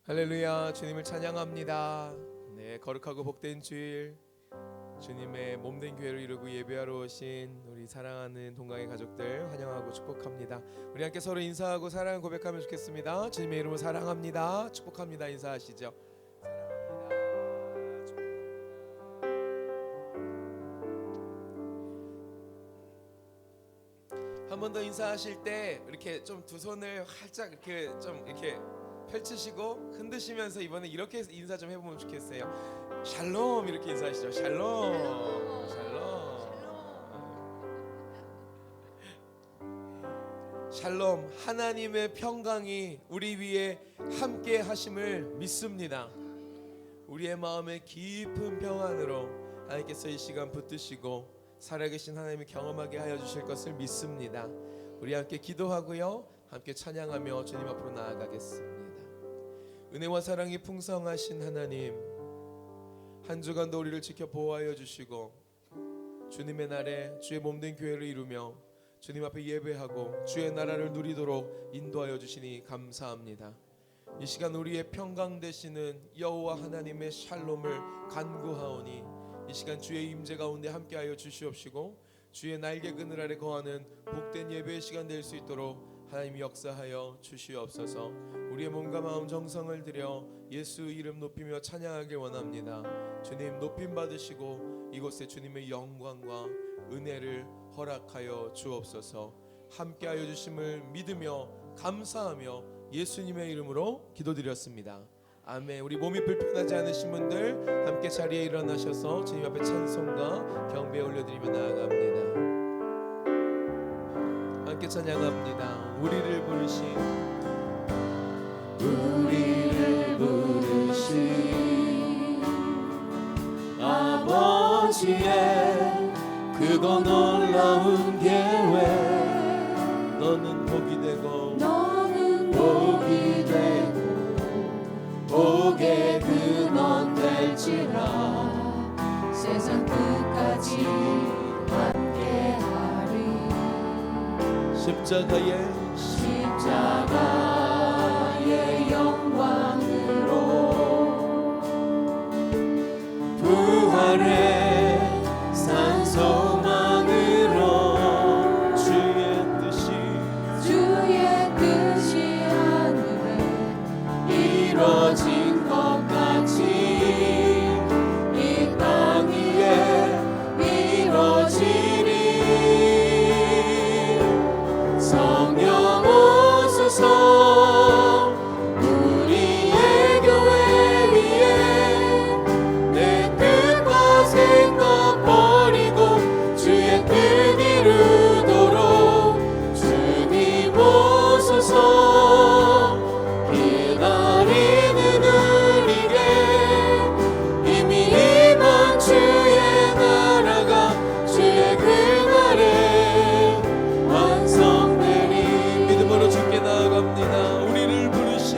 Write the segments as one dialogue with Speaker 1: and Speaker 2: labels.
Speaker 1: 할렐루야. 주님을 찬양합니다. 네, 거룩하고 복된 주일, 주님의 몸된 교회를 이루고 예배하러 오신 우리 사랑하는 동강의 가족들 환영하고 축복합니다. 우리 함께 서로 인사하고 사랑을 고백하면 좋겠습니다. 주님의 이름으로 사랑합니다, 축복합니다 인사하시죠. 사랑합니다, 축복합니다. 한 번 더 인사하실 때 이렇게 좀 두 손을 활짝 이렇게 좀 이렇게 펼치시고 흔드시면서 이번에 이렇게 인사 좀 해보면 좋겠어요. 샬롬 이렇게 인사하시죠. 샬롬, 샬롬. 샬롬. 하나님의 평강이 우리 위에 함께 하심을 믿습니다. 우리의 마음의 깊은 평안으로 하나님께서 이 시간 붙드시고 살아계신 하나님을 경험하게 하여 주실 것을 믿습니다. 우리 함께 기도하고요, 함께 찬양하며 주님 앞으로 나아가겠습니다. 은혜와 사랑이 풍성하신 하나님, 한 주간도 우리를 지켜 보호하여 주시고 주님의 날에 주의 몸된 교회를 이루며 주님 앞에 예배하고 주의 나라를 누리도록 인도하여 주시니 감사합니다. 이 시간 우리의 평강 되시는 여호와 하나님의 샬롬을 간구하오니 이 시간 주의 임재 가운데 함께하여 주시옵시고 주의 날개 그늘 아래 거하는 복된 예배의 시간 될 수 있도록 하나님 역사하여 주시옵소서. 우리의 몸과 마음 정성을 들여 예수 이름 높이며 찬양하길 원합니다. 주님 높임 받으시고 이곳에 주님의 영광과 은혜를 허락하여 주옵소서. 함께하여 주심을 믿으며 감사하며 예수님의 이름으로 기도드렸습니다. 아멘. 우리 몸이 불편하지 않으신 분들 함께 자리에 일어나셔서 주님 앞에 찬송과 경배 올려드리며 나아갑니다. 함께 찬양합니다. 우리를 부르신
Speaker 2: 아버지의 그거 놀라운 계획,
Speaker 1: 너는 복이 되고
Speaker 2: 복이 되고 복의 근원 될지라 세상 끝까지 함께하리. 십자가의 영광으로 부활의 산소망으로 주의 뜻이 하늘에 이뤄진 것 같이 이 땅 위에 이뤄지리. 성령 오소서 우리의 교회 위에 내 뜻과 생각 버리고 주의 뜻 이루도록 주님 오소서. 기다리는 우리에게 이미 임한 주의 나라가 주의 그날에 완성되리.
Speaker 1: 믿음으로 주께 나아갑니다. 우리를 부르신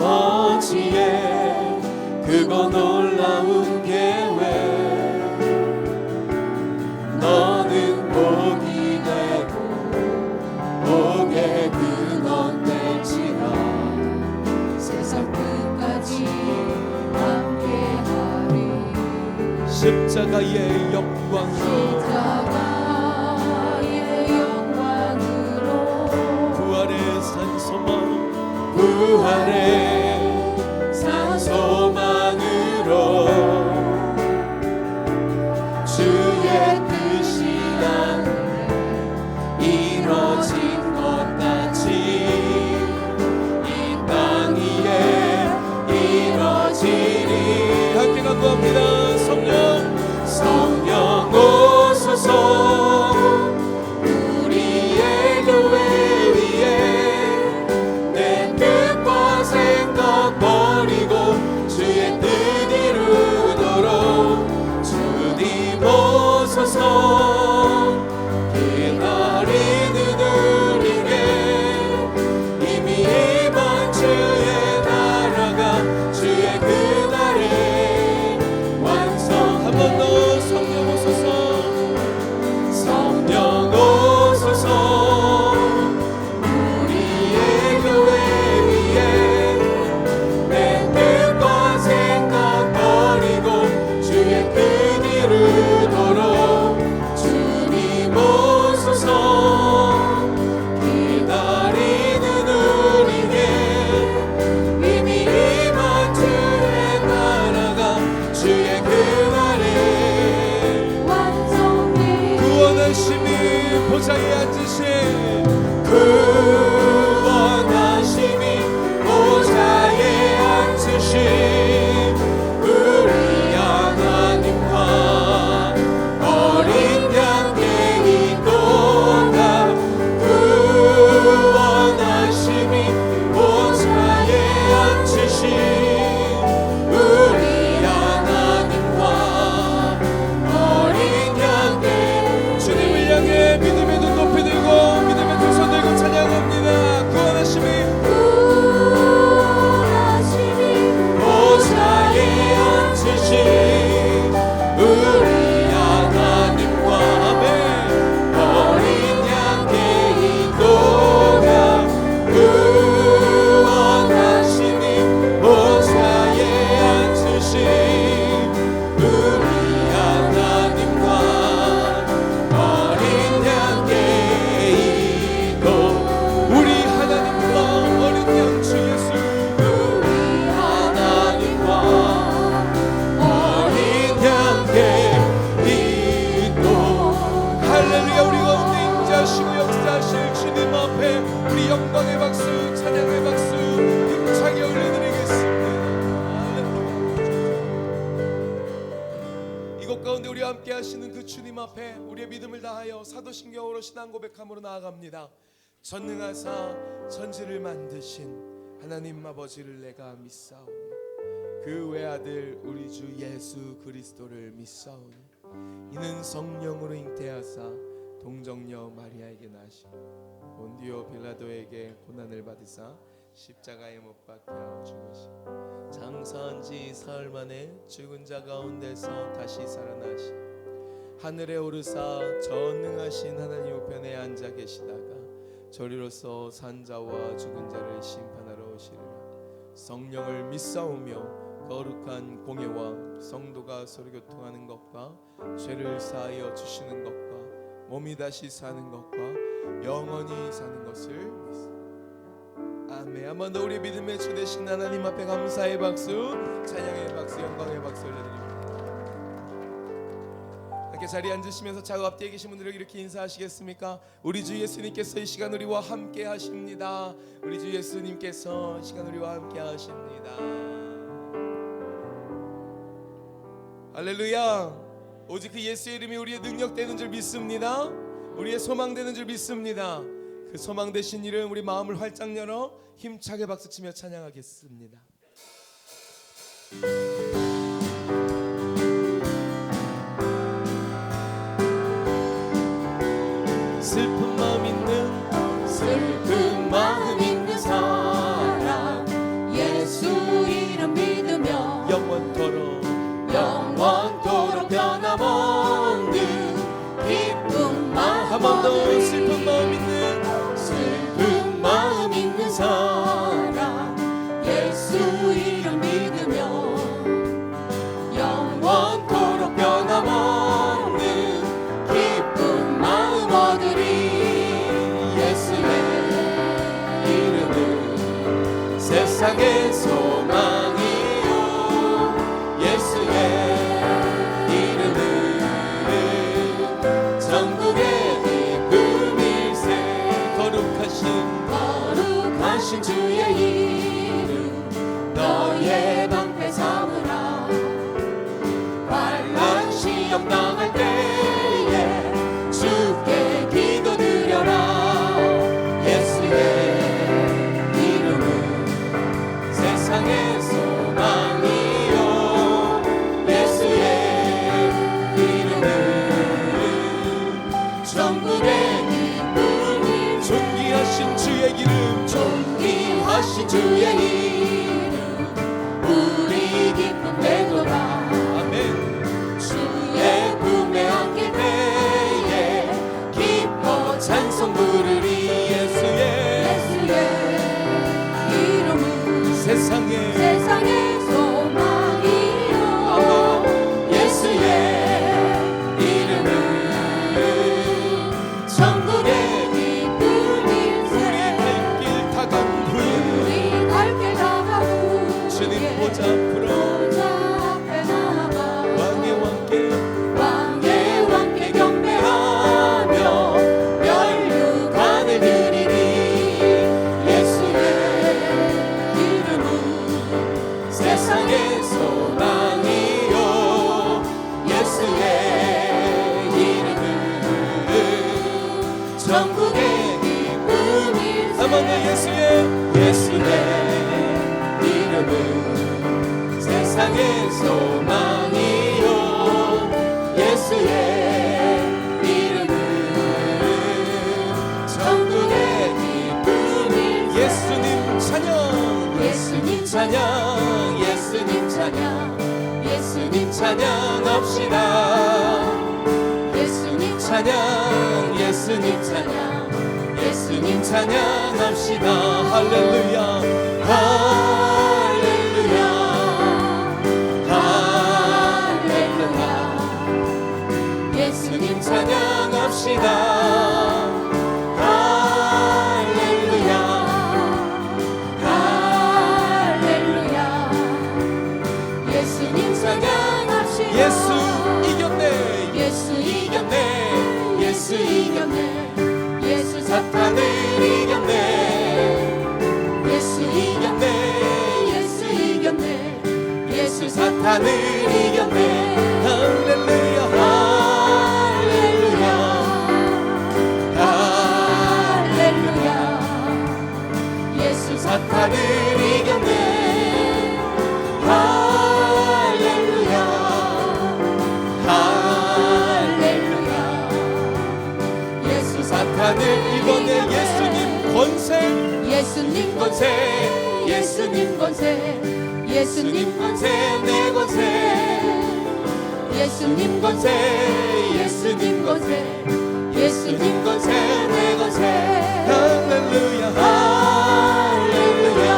Speaker 2: 아버지의 그거 놀라운 계획, 너는 복이 되고 복의 근원 될지라 세상 끝까지 함께하리.
Speaker 1: 십자가의 영광으로 부활의 산소망
Speaker 2: 산소망으로 주의 뜻이 하늘에 이뤄진 것 같이 이 땅 위에 이뤄지리.
Speaker 1: 함께 간구합니다. 성령
Speaker 2: 성령 오소서
Speaker 1: 구원하심이 보좌에 앉으신
Speaker 2: 구원하심이 보좌에 앉으신 우리 하나님과 어린 양의 이도다. 구원하심이 보좌에 앉으신 우리 하나님과 어린 양의
Speaker 1: 주님을 향해 믿음의 눈 높이 들고 믿음의 두 손 들고 찬양합니다. 구원하심이
Speaker 2: 보좌에 앉으신 우리 하나님과 어린 양의 이도가. 구원하심이 보좌에 앉으신 우리 하나님과 어린 양의 이도.
Speaker 1: 우리 하나님과 어린 양 주 예수
Speaker 2: 우리 하나님과 어린 양의 이도.
Speaker 1: 할렐루야. 우리 가운데 임재하시고 역사하실 주님 앞에 우리 영광의 박수 찬양의 박수 힘차게 올려드리겠습니다. 할렐루야. 이곳 가운데 우리와 함께 하시는 그 주님 앞에 우리의 믿음을 다하여 사도신경으로 신앙 고백함으로 나아갑니다. 전능하사 천지를 만드신 하나님 아버지를 내가 믿사오니 그 외아들 우리 주 예수 그리스도를 믿사오니 이는 성령으로 잉태하사 동정녀 마리아에게 나시고 본디오 빌라도에게 고난을 받으사 십자가에 못 박혀 죽으시고 장사한 지 사흘 만에 죽은 자 가운데서 다시 살아나시 하늘에 오르사 전능하신 하나님 우편에 앉아 계시다가 저리로서 산자와 죽은 자를 심판하러 오시리라. 성령을 믿사오며 거룩한 공예와 성도가 서로 교통하는 것과 죄를 사하여 주시는 것과 몸이 다시 사는 것과 영원히 사는 것을 믿습니다. 아멘. 한 번 더 우리 믿음의 주 되신 하나님 앞에 감사의 박수, 찬양의 박수, 영광의 박수 올려드립니다. 함께 자리에 앉으시면서 좌우 앞뒤에 계신 분들에게 이렇게 인사하시겠습니까? 우리 주 예수님께서 이 시간 우리와 함께 하십니다. 우리 주 예수님께서 이 시간 우리와 함께 하십니다. 할렐루야. 오직 그 예수의 이름이 우리의 능력 되는 줄 믿습니다. 우리의 소망 되는 줄 믿습니다. 그 소망 되신 이름 우리 마음을 활짝 열어 힘차게 박수치며 찬양하겠습니다. 슬픈 마음 있는
Speaker 2: 사람 예수 이름 믿으며 영원토록 변함없는 기쁜 마음.
Speaker 1: 한 번 더 슬픈 마음 있는
Speaker 2: 사람 예수 이름 믿으며 영원토록 변함없는 기쁜 마음 얻으리. 예수의 이름은 세상의 소망이요 예수의 이름은 전국의 기쁨일세. 거룩하신 주의 이름 너의 방패 삼으라. 환난 시험 당할 때에 주께 기도드려라. 예수의 이름은 세상의 소망이요 예수의 이름은 전국의 기쁨이.
Speaker 1: 존귀하신 주의 이름
Speaker 2: 존귀하신 주의 이름 우리 기쁨 되도다.
Speaker 1: 아멘.
Speaker 2: 주의 품에 안길 때에 기뻐 찬송 부르리. 예수의 이름은
Speaker 1: 세상에
Speaker 2: 소망이요 예수의 이름은 천국의 기쁨일세.
Speaker 1: 우리 갈 길 다가온
Speaker 2: 천국의 기쁨이
Speaker 1: 한 번 더 예수의
Speaker 2: 이름은 세상의 소망이요 예수의 이름은 천국의 기쁨이
Speaker 1: 예수님 찬양
Speaker 2: 예수님 찬양 예수님 찬양 예수님 찬양합시다 예수님 찬양 예수님 찬양 예수님 찬양합시다
Speaker 1: 할렐루야
Speaker 2: 할렐루야 할렐루야 예수님 찬양합시다 할렐루야 할렐루야 예수님 찬양합시다
Speaker 1: 예수 이겼네
Speaker 2: 예수 이겼네 예수 이겼네 예수 사탄을 이겼네 예수 이겼네 예수 이겼네 예수 사탄을 이겼네
Speaker 1: 할렐루야
Speaker 2: 할렐루야 할렐루야 예수 사탄을 이겼네 할렐루야 할렐루야 예수 사탄을
Speaker 1: 이번에 예수님 권세
Speaker 2: 예수님 권세 예수님 권세 예수님 권세 내 권세 예수님 권세 예수님 권세 예수님 권세 내 권세
Speaker 1: 할렐루야
Speaker 2: 할렐루야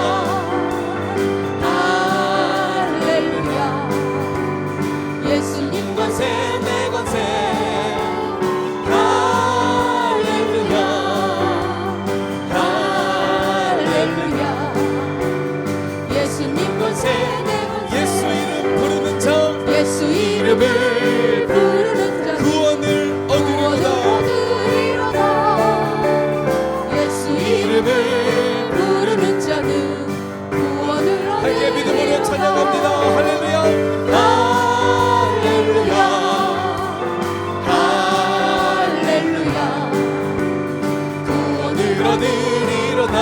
Speaker 2: 할렐루야 예수님 권세 내 권세 할렐루야 할렐루야 예수님 권세 내 권세
Speaker 1: 예수 이름 부르는 자
Speaker 2: 예수 이름을 부르는 자
Speaker 1: 구원을 얻으리로다
Speaker 2: 얻으리로다 예수 이름을 부르는 자는 구원을
Speaker 1: 함께 믿음으로 찬양합니다 할렐루야
Speaker 2: 할렐루야 할렐루야 구원을 얻으리로다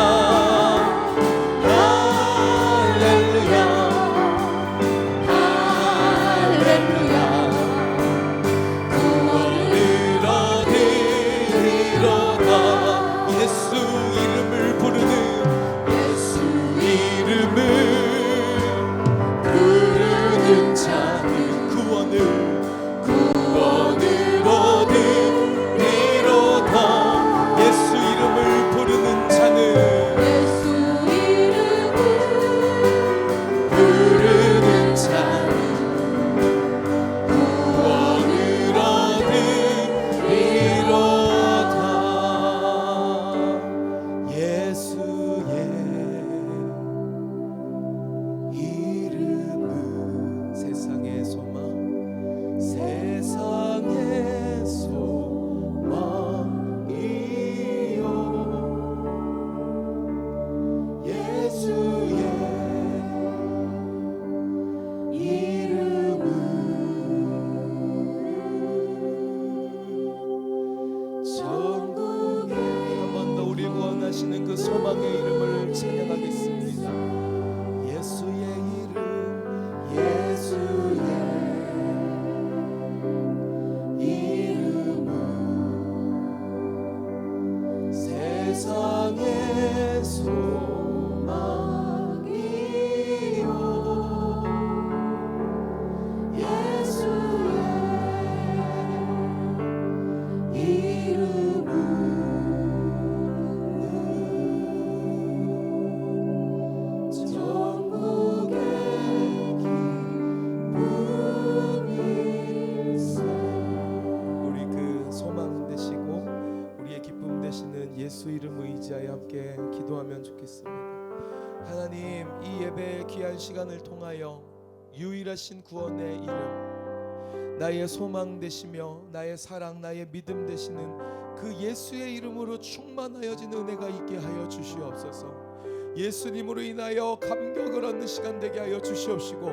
Speaker 2: 할렐루야 할렐루야 구원을
Speaker 1: 얻으리로다 예수 이름을 부르는
Speaker 2: 예수
Speaker 1: 이름을
Speaker 2: 부르는 자는
Speaker 1: 구원을
Speaker 2: 얻으리로다
Speaker 1: 예수 이름을 부르는 자는
Speaker 2: 예수 이름을 부르는 자는 구원을
Speaker 1: 얻으리로다 예수의 이름은 세상의 소망 세상의 소망이요 예수의 이름은 천국에 한 번 더 우리 원하시는 그 소망의 이름을 찬양하겠습니다 예수의 이름 예수의 이름은 세상의 소망이요 예수의 이름은 천국의 기쁨일세 우리 그 소망 되시고 우리의 기쁨 되시는 예수 이름 의지하여 함께 기도하면 좋겠습니다. 하나님 이 예배의 귀한 시간을 통하여 유일하신 구원의 이름 나의 소망 되시며 나의 사랑 나의 믿음 되시는 그 예수의 이름으로 충만하여진 은혜가 있게 하여 주시옵소서. 예수님으로 인하여 감격을 얻는 시간 되게 하여 주시옵시고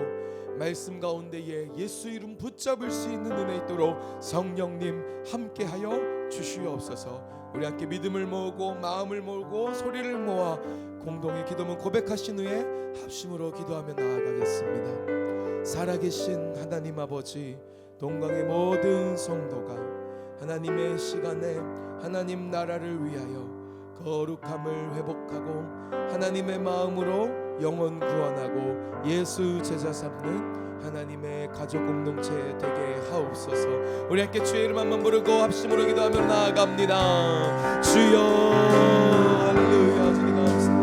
Speaker 1: 말씀 가운데에 예수 이름 붙잡을 수 있는 은혜 있도록 성령님 함께하여 주시옵소서. 우리 함께 믿음을 모으고 마음을 모으고 소리를 모아 공동의 기도문 고백하신 후에 합심으로 기도하며 나아가겠습니다. 살아계신 하나님 아버지, 동강의 모든 성도가 하나님의 시간에 하나님 나라를 위하여 거룩함을 회복하고 하나님의 마음으로 영혼 구원하고 예수 제자 삼는 하나님의 가족 공동체 되게 하옵소서. 우리 함께 주의 이름 한번 부르고 합심으로 기도하며 나아갑니다. 주여 할렐루야. 주님 감사합니다.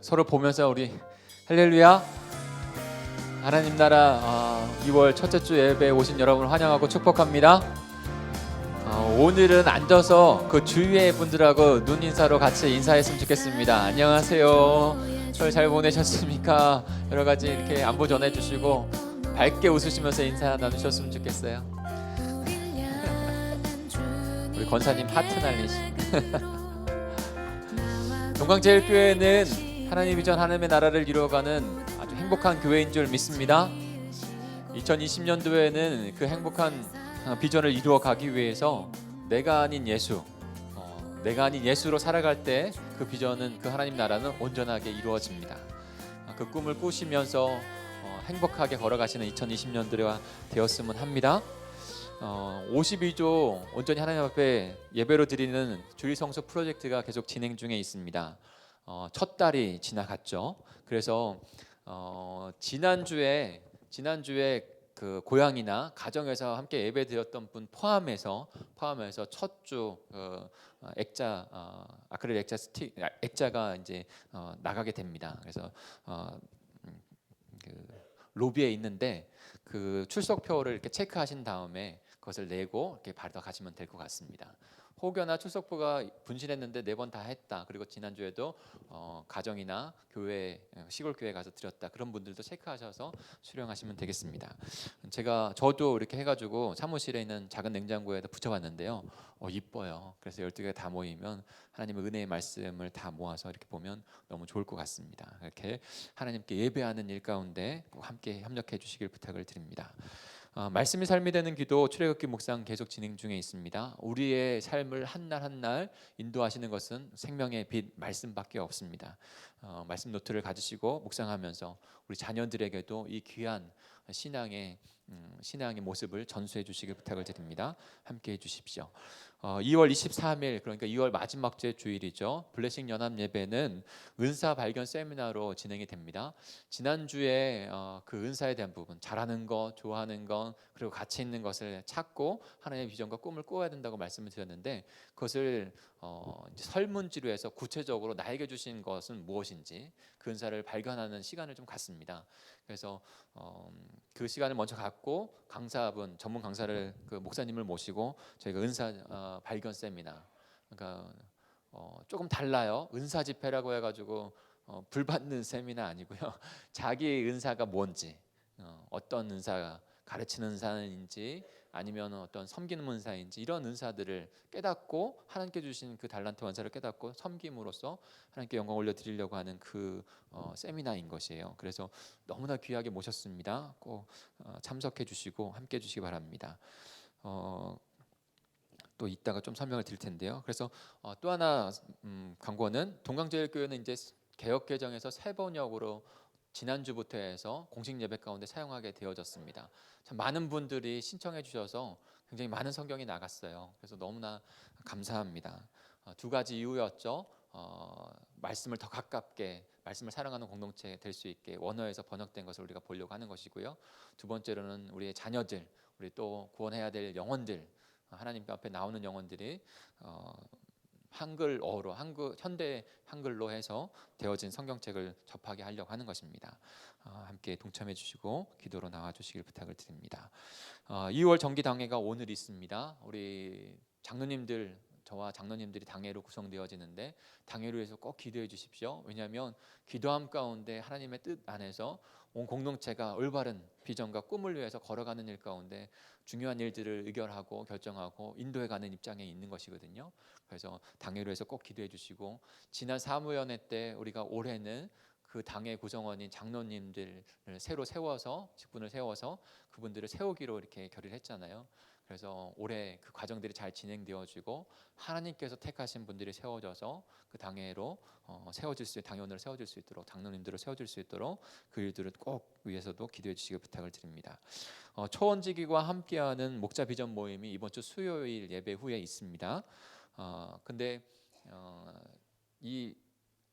Speaker 3: 서로 보면서 우리 할렐루야. 하나님 나라 2월 첫째 주 예배에 오신 여러분을 환영하고 축복합니다. 오늘은 앉아서 그 주위의 분들하고 눈 인사로 같이 인사했으면 좋겠습니다. 안녕하세요. 설 잘 보내셨습니까? 여러 가지 이렇게 안부 전해주시고 밝게 웃으시면서 인사 나누셨으면 좋겠어요. 우리 권사님 하트 날리시. 동강제일교회는 하나님 비전 하나님의 나라를 이루어가는 아주 행복한 교회인 줄 믿습니다. 2020년도에는 그 행복한 비전을 이루어가기 위해서 내가 아닌 예수로 살아갈 때 그 비전은, 그 하나님 나라는 온전하게 이루어집니다. 그 꿈을 꾸시면서 행복하게 걸어가시는 2020년도가 되었으면 합니다. 52조 온전히 하나님 앞에 예배로 드리는 주일 성수 프로젝트가 계속 진행 중에 있습니다. 첫 달이 지나갔죠. 그래서 지난주에 그 고향이나 가정에서 함께 예배 드렸던 분 포함해서 첫 주 액자 아크릴 액자가 이제 나가게 됩니다. 그래서 그 로비에 있는데 그 출석표를 이렇게 체크하신 다음에 그것을 내고 이렇게 받아가시면 될 것 같습니다. 혹여나 출석부가 분실했는데 4번 다 했다. 그리고 지난주에도 가정이나 교회, 시골 교회 가서 드렸다. 그런 분들도 체크하셔서 수령하시면 되겠습니다. 저도 이렇게 해가지고 사무실에 있는 작은 냉장고에다 붙여봤는데요. 이뻐요. 그래서 12개가 다 모이면 하나님의 은혜의 말씀을 다 모아서 이렇게 보면 너무 좋을 것 같습니다. 이렇게 하나님께 예배하는 일 가운데 꼭 함께 협력해 주시길 부탁을 드립니다. 말씀이 삶이 되는 기도 출애굽기 묵상 계속 진행 중에 있습니다. 우리의 삶을 한날 한날 인도하시는 것은 생명의 빛 말씀밖에 없습니다. 말씀 노트를 가지시고 묵상하면서 우리 자녀들에게도 이 귀한 신앙의 모습을 전수해 주시길 부탁을 드립니다. 함께해 주십시오. 2월 23일, 그러니까 2월 마지막 주일이죠. 블레싱 연합 예배는 은사 발견 세미나로 진행이 됩니다. 지난주에 그 은사에 대한 부분, 잘하는 것, 좋아하는 것, 그리고 가치 있는 것을 찾고 하나님의 비전과 꿈을 꾸어야 된다고 말씀을 드렸는데, 그것을 설문지로 해서 구체적으로 나에게 주신 것은 무엇인지 그 은사를 발견하는 시간을 좀 갖습니다. 그래서 그 시간을 먼저 갖고 강사분, 전문 강사를, 그 목사님을 모시고 저희가 은사 발견 세미나, 그러니까 조금 달라요. 은사 집회라고 해가지고 불 받는 세미나 아니고요. 자기 은사가 뭔지, 어떤 은사가 가르치는 은사인지 아니면 어떤 섬기는 은사인지, 이런 은사들을 깨닫고 하나님께 주신 그 달란트 원사를 깨닫고 섬김으로써 하나님께 영광 올려드리려고 하는 그 세미나인 것이에요. 그래서 너무나 귀하게 모셨습니다. 꼭 참석해 주시고 함께 해 주시기 바랍니다. 또 이따가 좀 설명을 드릴 텐데요. 그래서 또 하나 광고는 동강제일교회는 이제 개역 개정에서 새 번역으로 지난주부터 해서 공식 예배 가운데 사용하게 되어졌습니다. 참 많은 분들이 신청해 주셔서 굉장히 많은 성경이 나갔어요. 그래서 너무나 감사합니다. 두 가지 이유였죠. 말씀을 더 가깝게 말씀을 사랑하는 공동체 될 수 있게 원어에서 번역된 것을 우리가 보려고 하는 것이고요. 두 번째로는 우리의 자녀들, 우리 또 구원해야 될 영혼들, 하나님 앞에 나오는 영혼들이 한글어로 현대 한글로 해서 되어진 성경책을 접하게 하려고 하는 것입니다. 함께 동참해 주시고 기도로 나와 주시길 부탁을 드립니다. 2월 정기 당회가 오늘 있습니다. 우리 장로님들, 저와 장로님들이 당회로 구성되어지는데 당회로 해서 꼭 기도해 주십시오. 왜냐하면 기도함 가운데 하나님의 뜻 안에서 온 공동체가 올바른 비전과 꿈을 위해서 걸어가는 일 가운데 중요한 일들을 의결하고 결정하고 인도해 가는 입장에 있는 것이거든요. 그래서 당회로 해서 꼭 기도해 주시고, 지난 사무연회 때 우리가 올해는 그 당의 구성원인 장로님들을 새로 세워서, 직분을 세워서 그분들을 세우기로 이렇게 결의를 했잖아요. 그래서 올해 그 과정들이 잘 진행되어지고 하나님께서 택하신 분들이 세워져서 그 당회로 세워질 수, 당원으로 세워질 수 있도록, 장로님들을 세워질 수 있도록 그 일들을 꼭 위해서도 기도해 주시길 부탁을 드립니다. 초원지기와 함께하는 목자 비전 모임이 이번 주 수요일 예배 후에 있습니다. 근데 이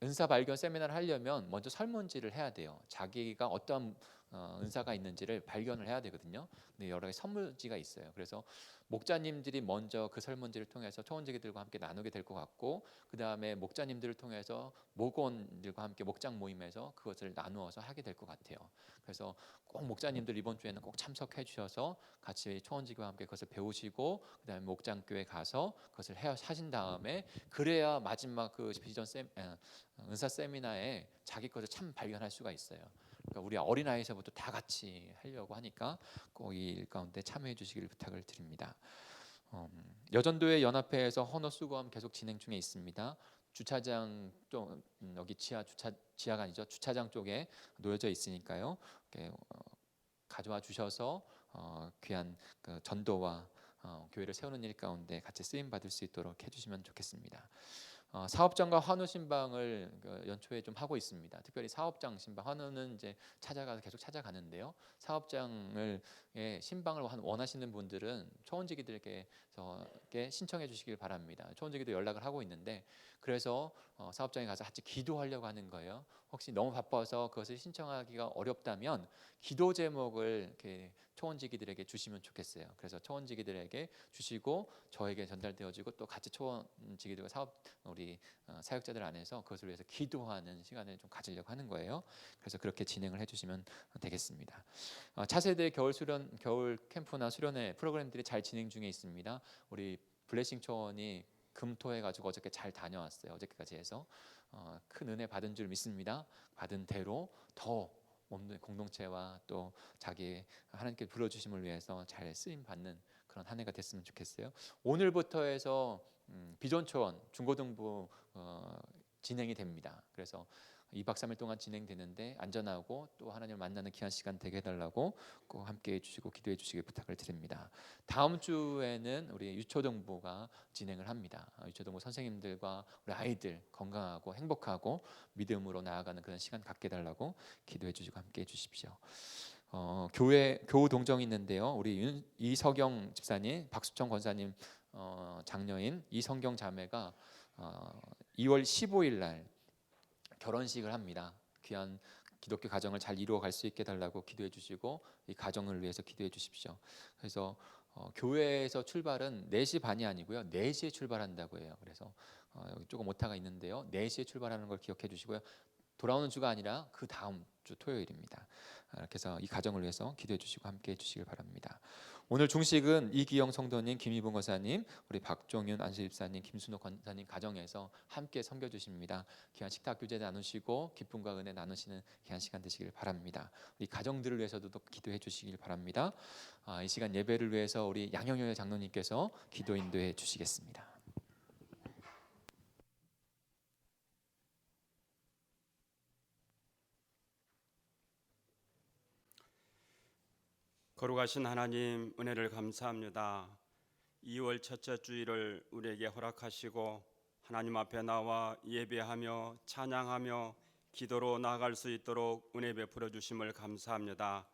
Speaker 3: 은사 발견 세미나를 하려면 먼저 설문지를 해야 돼요. 자기가 어떤 은사가 있는지를 발견을 해야 되거든요. 근데 여러 가지 설문지가 있어요. 그래서 목자님들이 먼저 그 설문지를 통해서 초원지기들과 함께 나누게 될 것 같고, 그 다음에 목자님들을 통해서 목원들과 함께 목장 모임에서 그것을 나누어서 하게 될 것 같아요. 그래서 꼭 목자님들 이번 주에는 꼭 참석해 주셔서 같이 초원지기와 함께 그것을 배우시고, 그 다음에 목장교회 가서 그것을 하신 다음에, 그래야 마지막 그 비전 은사 세미나에 자기 것을 참 발견할 수가 있어요. 그러니까 우리 어린아이에서부터 다 같이 하려고 하니까 꼭 이 일 가운데 참여해 주시기를 부탁을 드립니다. 여전도회 연합회에서 헌어 수거함 계속 진행 중에 있습니다. 주차장 쪽, 여기 지하가 아니죠, 주차장 쪽에 놓여져 있으니까요. 가져와 주셔서 귀한 그 전도와 교회를 세우는 일 가운데 같이 쓰임 받을 수 있도록 해주시면 좋겠습니다. 사업장과 환우 신방을 연초에 좀 하고 있습니다. 특별히 사업장 신방, 환우는 이제 찾아가서 계속 찾아가는데요. 사업장을 신방을 원하시는 분들은 초원지기들에게 신청해 주시길 바랍니다. 초원지기도 연락을 하고 있는데, 그래서 사업장에 가서 같이 기도하려고 하는 거예요. 혹시 너무 바빠서 그것을 신청하기가 어렵다면 기도 제목을 이렇게 초원지기들에게 주시면 좋겠어요. 그래서 초원지기들에게 주시고 저에게 전달되어지고, 또 같이 초원지기들과 우리 사역자들 안에서 그것을 위해서 기도하는 시간을 좀 가지려고 하는 거예요. 그래서 그렇게 진행을 해주시면 되겠습니다. 차세대 겨울 캠프나 수련회 프로그램들이 잘 진행 중에 있습니다. 우리 블레싱 초원이 금토해 가지고 어저께 잘 다녀왔어요. 어저께까지 해서 큰 은혜 받은 줄 믿습니다. 받은 대로 더 몸된 공동체와 또 자기 하나님께 불러주심을 위해서 잘 쓰임 받는 그런 한 해가 됐으면 좋겠어요. 오늘부터 해서 비전 초원 중고등부 진행이 됩니다. 그래서 2박 3일 동안 진행되는데 안전하고 또 하나님을 만나는 귀한 시간 되게 해달라고 꼭 함께해 주시고 기도해 주시길 부탁을 드립니다. 다음 주에는 우리 유초등부가 진행을 합니다. 유초등부 선생님들과 우리 아이들 건강하고 행복하고 믿음으로 나아가는 그런 시간 갖게 해달라고 기도해 주시고 함께해 주십시오. 교우 동정이 있는데요. 우리 이석영 집사님, 박수청 권사님 장녀인 이성경 자매가 2월 15일 날 결혼식을 합니다. 귀한 기독교 가정을 잘 이루어 갈 수 있게 달라고 기도해 주시고 이 가정을 위해서 기도해 주십시오. 그래서 교회에서 출발은 4시 반이 아니고요, 4시에 출발한다고 해요. 그래서 여기 조금 오타가 있는데요, 4시에 출발하는 걸 기억해 주시고요. 돌아오는 주가 아니라 그 다음 주 토요일입니다. 그래서 이 가정을 위해서 기도해 주시고 함께해 주시길 바랍니다. 오늘 중식은 이기영 성도님, 김희봉 권사님, 우리 박종윤 안수집사님, 김순호 권사님 가정에서 함께 섬겨주십니다. 귀한 식탁 교제 나누시고 기쁨과 은혜 나누시는 귀한 시간 되시길 바랍니다. 우리 가정들을 위해서도 기도해 주시길 바랍니다. 이 시간 예배를 위해서 우리 양영효 장로님께서 기도 인도해 주시겠습니다.
Speaker 2: 거룩하신 하나님, 은혜를 감사합니다. 2월 첫째 주일을 우리에게 허락하시고 하나님 앞에 나와 예배하며 찬양하며 기도로 나아갈 수 있도록 은혜 베풀어 주심을 감사합니다.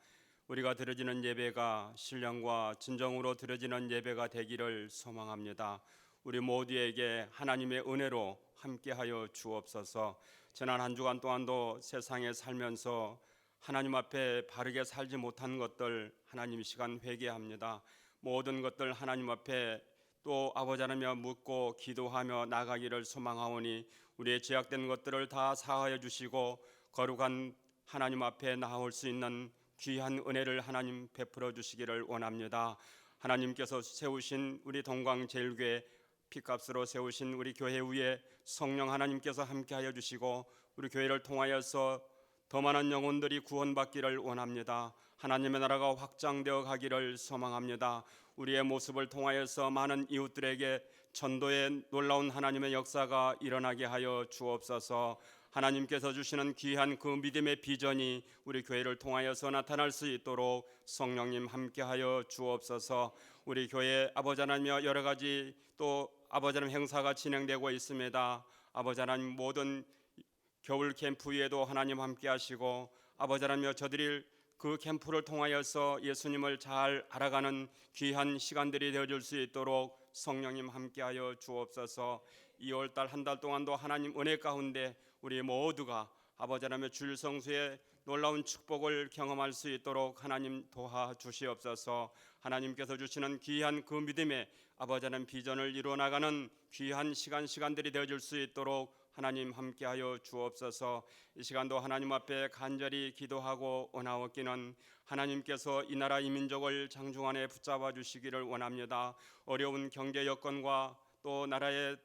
Speaker 2: 우리가 드려지는 예배가 신령과 진정으로 드려지는 예배가 되기를 소망합니다. 우리 모두에게 하나님의 은혜로 함께하여 주옵소서. 지난 한 주간 동안도 세상에 살면서 하나님 앞에 바르게 살지 못한 것들 하나님 이 시간 회개합니다. 모든 것들 하나님 앞에 또 아버지 하나님여 묻고 기도하며 나가기를 소망하오니 우리의 죄악된 것들을 다 사하여 주시고 거룩한 하나님 앞에 나올 수 있는 귀한 은혜를 하나님 베풀어 주시기를 원합니다. 하나님께서 세우신 우리 동광제일교회 피값으로 세우신 우리 교회 위에 성령 하나님께서 함께하여 주시고 우리 교회를 통하여서 더 많은 영혼들이 구원받기를 원합니다. 하나님의 나라가 확장되어 가기를 소망합니다. 우리의 모습을 통하여서 많은 이웃들에게 전도의 놀라운 하나님의 역사가 일어나게 하여 주옵소서. 하나님께서 주시는 귀한 그 믿음의 비전이 우리 교회를 통하여서 나타날 수 있도록 성령님 함께하여 주옵소서. 우리 교회 아버지 하나님여 여러 가지 또 아버지 하나님 행사가 진행되고 있습니다. 아버지 하나님 모든 겨울 캠프 위에도 하나님 함께하시고 아버지 하나님여 저들이 그 캠프를 통하여서 예수님을 잘 알아가는 귀한 시간들이 되어줄 수 있도록 성령님 함께하여 주옵소서. 2월달 한 달 동안도 하나님 은혜 가운데 우리 모두가 아버지 하나님의 주일 성수의 놀라운 축복을 경험할 수 있도록 하나님 도와주시옵소서. 하나님께서 주시는 귀한 그 믿음의 아버지 하나님 비전을 이루어나가는 귀한 시간들이 되어줄 수 있도록 하나님 함께하여 주옵소서. 이 시간도 하나님 앞에 간절히 기도하고 원하옵기는 하나님께서 이 나라 이 민족을 장중 안에 붙잡아 주시기를 원합니다. 어려운 경제 여건과 또 나라의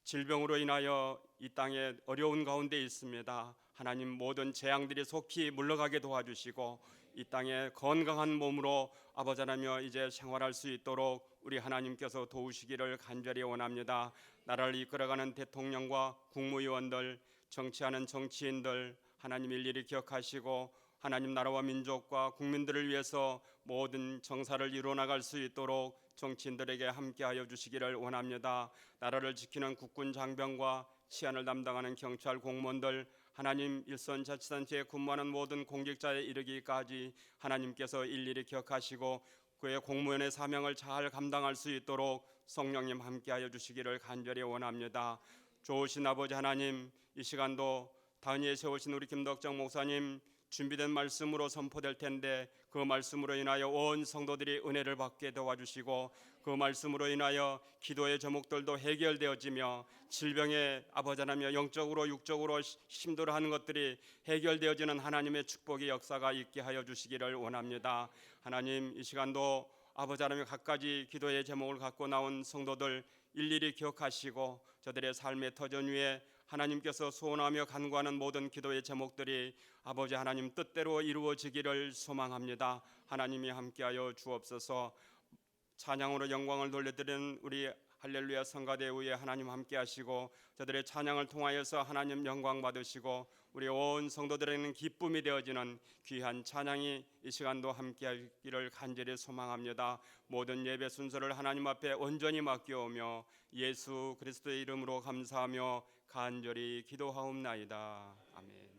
Speaker 2: 질병으로 인하여 이 땅에 어려운 가운데 있습니다. 하나님 모든 재앙들이 속히 물러가게 도와주시고 이 땅에 건강한 몸으로 아버지 하나님여 이제 생활할 수 있도록 우리 하나님께서 도우시기를 간절히 원합니다. 나라를 이끌어가는 대통령과 국무위원들, 정치하는 정치인들 하나님 일일이 기억하시고 하나님 나라와 민족과 국민들을 위해서 모든 정사를 이루어나갈 수 있도록 정치인들에게 함께하여 주시기를 원합니다. 나라를 지키는 국군 장병과 치안을 담당하는 경찰 공무원들 하나님 일선자치단체에 근무하는 모든 공직자에 이르기까지 하나님께서 일일이 기억하시고 그의 공무원의 사명을 잘 감당할 수 있도록 성령님 함께하여 주시기를 간절히 원합니다. 좋으신 아버지 하나님 이 시간도 단위에 세우신 우리 김덕정 목사님 준비된 말씀으로 선포될 텐데 그 말씀으로 인하여 온 성도들이 은혜를 받게 도와주시고 그 말씀으로 인하여 기도의 제목들도 해결되어지며 질병의 아버지 하나님의 영적으로 육적으로 힘들어하는 것들이 해결되어지는 하나님의 축복의 역사가 있게 하여 주시기를 원합니다. 하나님 이 시간도 아버지 하나님의 갖가지 기도의 제목을 갖고 나온 성도들 일일이 기억하시고 저들의 삶의 터전 위에 하나님께서 소원하며 간구하는 모든 기도의 제목들이 아버지 하나님 뜻대로 이루어지기를 소망합니다. 하나님이 함께하여 주옵소서. 찬양으로 영광을 돌려드리는 우리 할렐루야 성가대 위에 하나님 함께하시고 저들의 찬양을 통하여서 하나님 영광 받으시고 우리 온 성도들에게는 기쁨이 되어지는 귀한 찬양이 이 시간도 함께하기를 간절히 소망합니다. 모든 예배 순서를 하나님 앞에 온전히 맡겨오며 예수 그리스도의 이름으로 감사하며 간절히 기도하옵나이다. 아멘.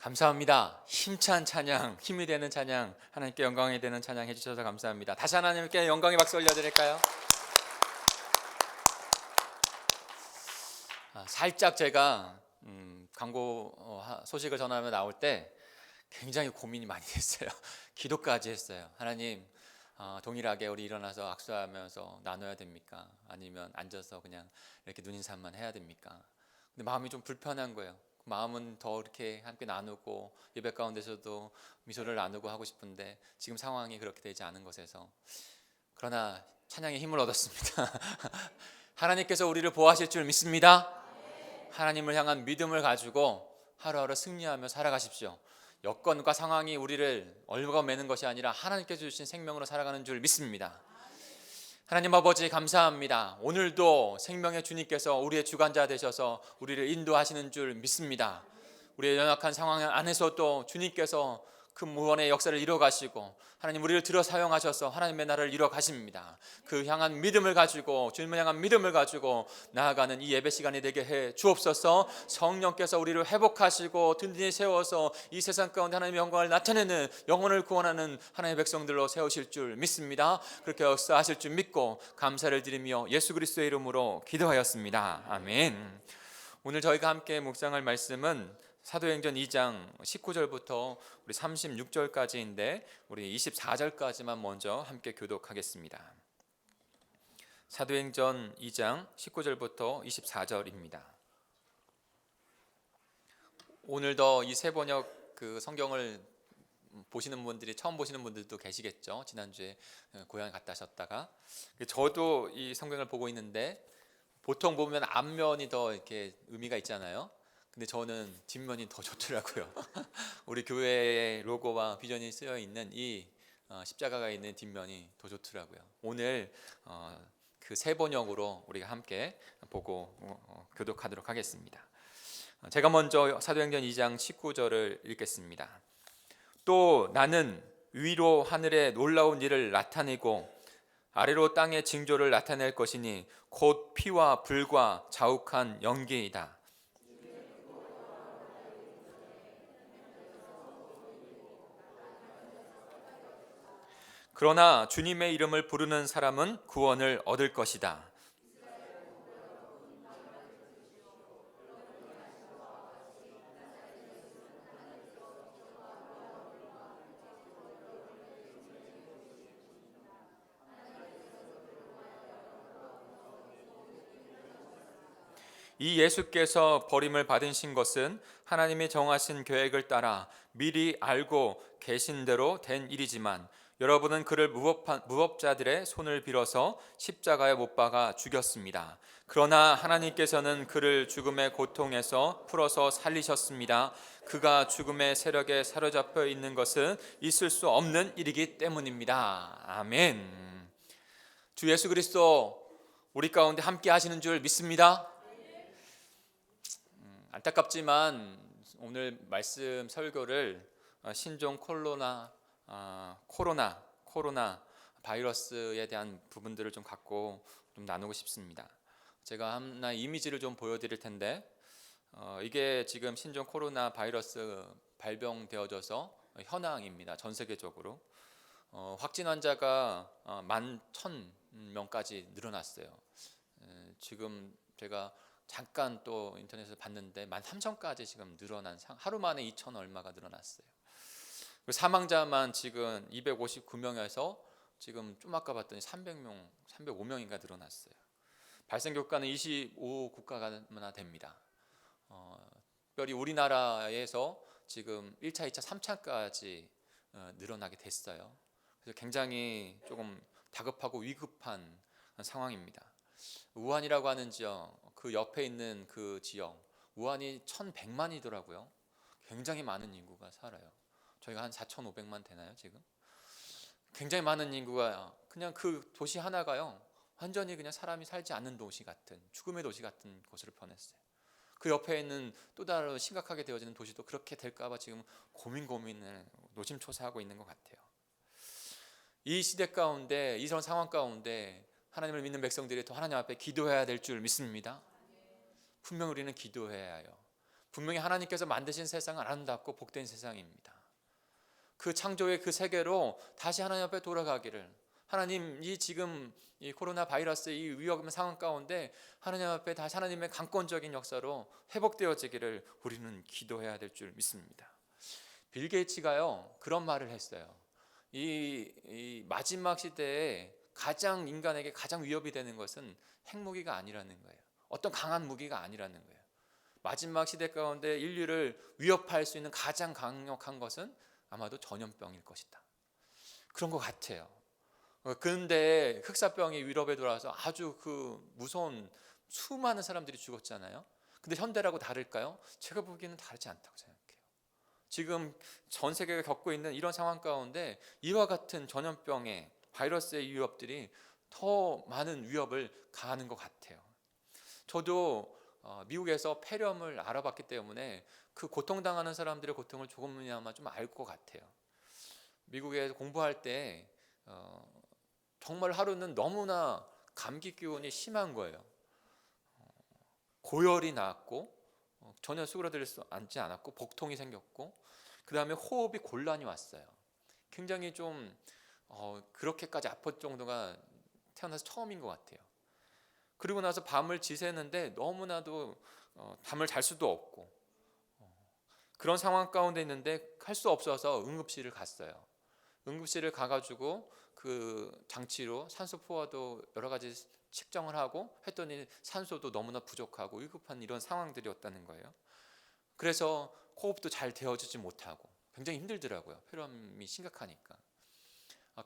Speaker 3: 감사합니다. 힘찬 찬양, 힘이 되는 찬양, 하나님께 영광이 되는 찬양 해주셔서 감사합니다. 다시 하나님께 영광의 박수 올려드릴까요? 살짝 제가 광고 소식을 전하며 나올 때 굉장히 고민이 많이 됐어요. 기도까지 했어요. 하나님, 동일하게 우리 일어나서 악수하면서 나눠야 됩니까? 아니면 앉아서 그냥 이렇게 눈인사만 해야 됩니까? 근데 마음이 좀 불편한 거예요. 마음은 더 이렇게 함께 나누고 예배 가운데서도 미소를 나누고 하고 싶은데 지금 상황이 그렇게 되지 않은 것에서, 그러나 찬양의 힘을 얻었습니다. 하나님께서 우리를 보호하실 줄 믿습니다. 하나님을 향한 믿음을 가지고 하루하루 승리하며 살아가십시오. 여건과 상황이 우리를 얽어매는 것이 아니라 하나님께서 주신 생명으로 살아가는 줄 믿습니다. 하나님 아버지 감사합니다. 오늘도 생명의 주님께서 우리의 주관자 되셔서 우리를 인도하시는 줄 믿습니다. 우리의 연약한 상황 안에서도 주님께서 그 무한의 역사를 이뤄가시고 하나님 우리를 들어 사용하셔서 하나님의 나라를 이뤄가십니다. 그 향한 믿음을 가지고, 주님을 향한 믿음을 가지고 나아가는 이 예배 시간이 되게 해 주옵소서. 성령께서 우리를 회복하시고 든든히 세워서 이 세상 가운데 하나님의 영광을 나타내는, 영혼을 구원하는 하나님의 백성들로 세우실 줄 믿습니다. 그렇게 역사하실 줄 믿고 감사를 드리며 예수 그리스도의 이름으로 기도하였습니다. 아멘. 오늘 저희가 함께 묵상할 말씀은 사도행전 2장 19절부터 우리 36절까지인데 우리 24절까지만 먼저 함께 교독하겠습니다. 사도행전 2장 19절부터 24절입니다. 오늘도 이 세 번역 그 성경을 보시는 분들이 처음 보시는 분들도 계시겠죠. 지난주에 고향에 갔다 하셨다가, 저도 이 성경을 보고 있는데 보통 보면 앞면이 더 이렇게 의미가 있잖아요. 근데 저는 뒷면이 더 좋더라고요. 우리 교회의 로고와 비전이 쓰여 있는 이 십자가가 있는 뒷면이 더 좋더라고요. 오늘 그 세 번역으로 우리가 함께 보고 교독하도록 하겠습니다. 제가 먼저 사도행전 2장 19절을 읽겠습니다. 또 나는 위로 하늘에 놀라운 일을 나타내고 아래로 땅의 징조를 나타낼 것이니 곧 피와 불과 자욱한 연기이다. 그러나 주님의 이름을 부르는 사람은 구원을 얻을 것이다. 이 예수께서 버림을 받으신 것은 하나님이 정하신 계획을 따라 미리 알고 계신 대로 된 일이지만 여러분은 그를 무법자들의 손을 빌어서 십자가에 못 박아 죽였습니다. 그러나 하나님께서는 그를 죽음의 고통에서 풀어서 살리셨습니다. 그가 죽음의 세력에 사로잡혀 있는 것은 있을 수 없는 일이기 때문입니다. 아멘. 주 예수 그리스도 우리 가운데 함께 하시는 줄 믿습니다. 안타깝지만 오늘 말씀 설교를 신종 코로나 바이러스에 대한 부분들을 좀 갖고 좀 나누고 싶습니다. 제가 하나 이미지를 좀 보여드릴 텐데, 이게 지금 신종 코로나 바이러스 발병되어져서 현황입니다. 전 세계적으로 확진 환자가 11,000명까지 늘어났어요. 지금 제가 잠깐 또 인터넷에서 봤는데 13,000까지 지금 늘어난 하루 만에 2,000 얼마가 늘어났어요. 사망자만 지금 259명에서 지금 좀 아까 봤더니 300명, 305명인가 늘어났어요. 발생 국가는 25국가나 됩니다. 특별히 우리나라에서 지금 1차, 2차, 3차까지 늘어나게 됐어요. 그래서 굉장히 조금 다급하고 위급한 상황입니다. 우한이라고 하는 지역, 그 옆에 있는 그 지역, 우한이 1,100만이더라고요. 굉장히 많은 인구가 살아요. 저희가 한 4,500만 되나요 지금? 굉장히 많은 인구가 그냥 그 도시 하나가요, 완전히 그냥 사람이 살지 않는 도시 같은, 죽음의 도시 같은 곳으로 변했어요. 그 옆에 있는 또 다른 심각하게 되어지는 도시도 그렇게 될까봐 지금 고민을 노심초사하고 있는 것 같아요. 이 시대 가운데, 이런 상황 가운데 하나님을 믿는 백성들이 더 하나님 앞에 기도해야 될 줄 믿습니다. 분명 우리는 기도해야 해요. 분명히 하나님께서 만드신 세상은 아름답고 복된 세상입니다. 그 창조의 그 세계로 다시 하나님 앞에 돌아가기를, 하나님 이 지금 이 코로나 바이러스의 이 위험 상황 가운데 하나님 앞에 다시 하나님의 강권적인 역사로 회복되어지기를 우리는 기도해야 될 줄 믿습니다. 빌 게이츠가요 그런 말을 했어요. 이 마지막 시대에 가장 인간에게 가장 위협이 되는 것은 핵무기가 아니라는 거예요. 어떤 강한 무기가 아니라는 거예요. 마지막 시대 가운데 인류를 위협할 수 있는 가장 강력한 것은 아마도 전염병일 것이다. 그런 것 같아요. 그런데 흑사병이 유럽에 들어와서 아주 그 무서운 수많은 사람들이 죽었잖아요. 근데 현대라고 다를까요? 제가 보기에는 다르지 않다고 생각해요. 지금 전 세계가 겪고 있는 이런 상황 가운데 이와 같은 전염병의 바이러스의 위협들이 더 많은 위협을 가하는 것 같아요. 저도 미국에서 폐렴을 알아봤기 때문에 그 고통당하는 사람들의 고통을 조금이나마 좀 알 것 같아요. 미국에서 공부할 때 정말 하루는 너무나 감기 기운이 심한 거예요. 고열이 났고 전혀 수그러들 수 앉지 않았고 복통이 생겼고 그 다음에 호흡이 곤란이 왔어요. 굉장히 좀 그렇게까지 아플 정도가 태어나서 처음인 것 같아요. 그리고 나서 밤을 지새는데 너무나도 잠을 잘 수도 없고 그런 상황 가운데 있는데 할 수 없어서 응급실을 갔어요. 응급실을 가가지고 그 장치로 산소 포화도 여러 가지 측정을 하고 했더니 산소도 너무나 부족하고 위급한 이런 상황들이었다는 거예요. 그래서 호흡도 잘 되어지지 못하고 굉장히 힘들더라고요. 폐렴이 심각하니까.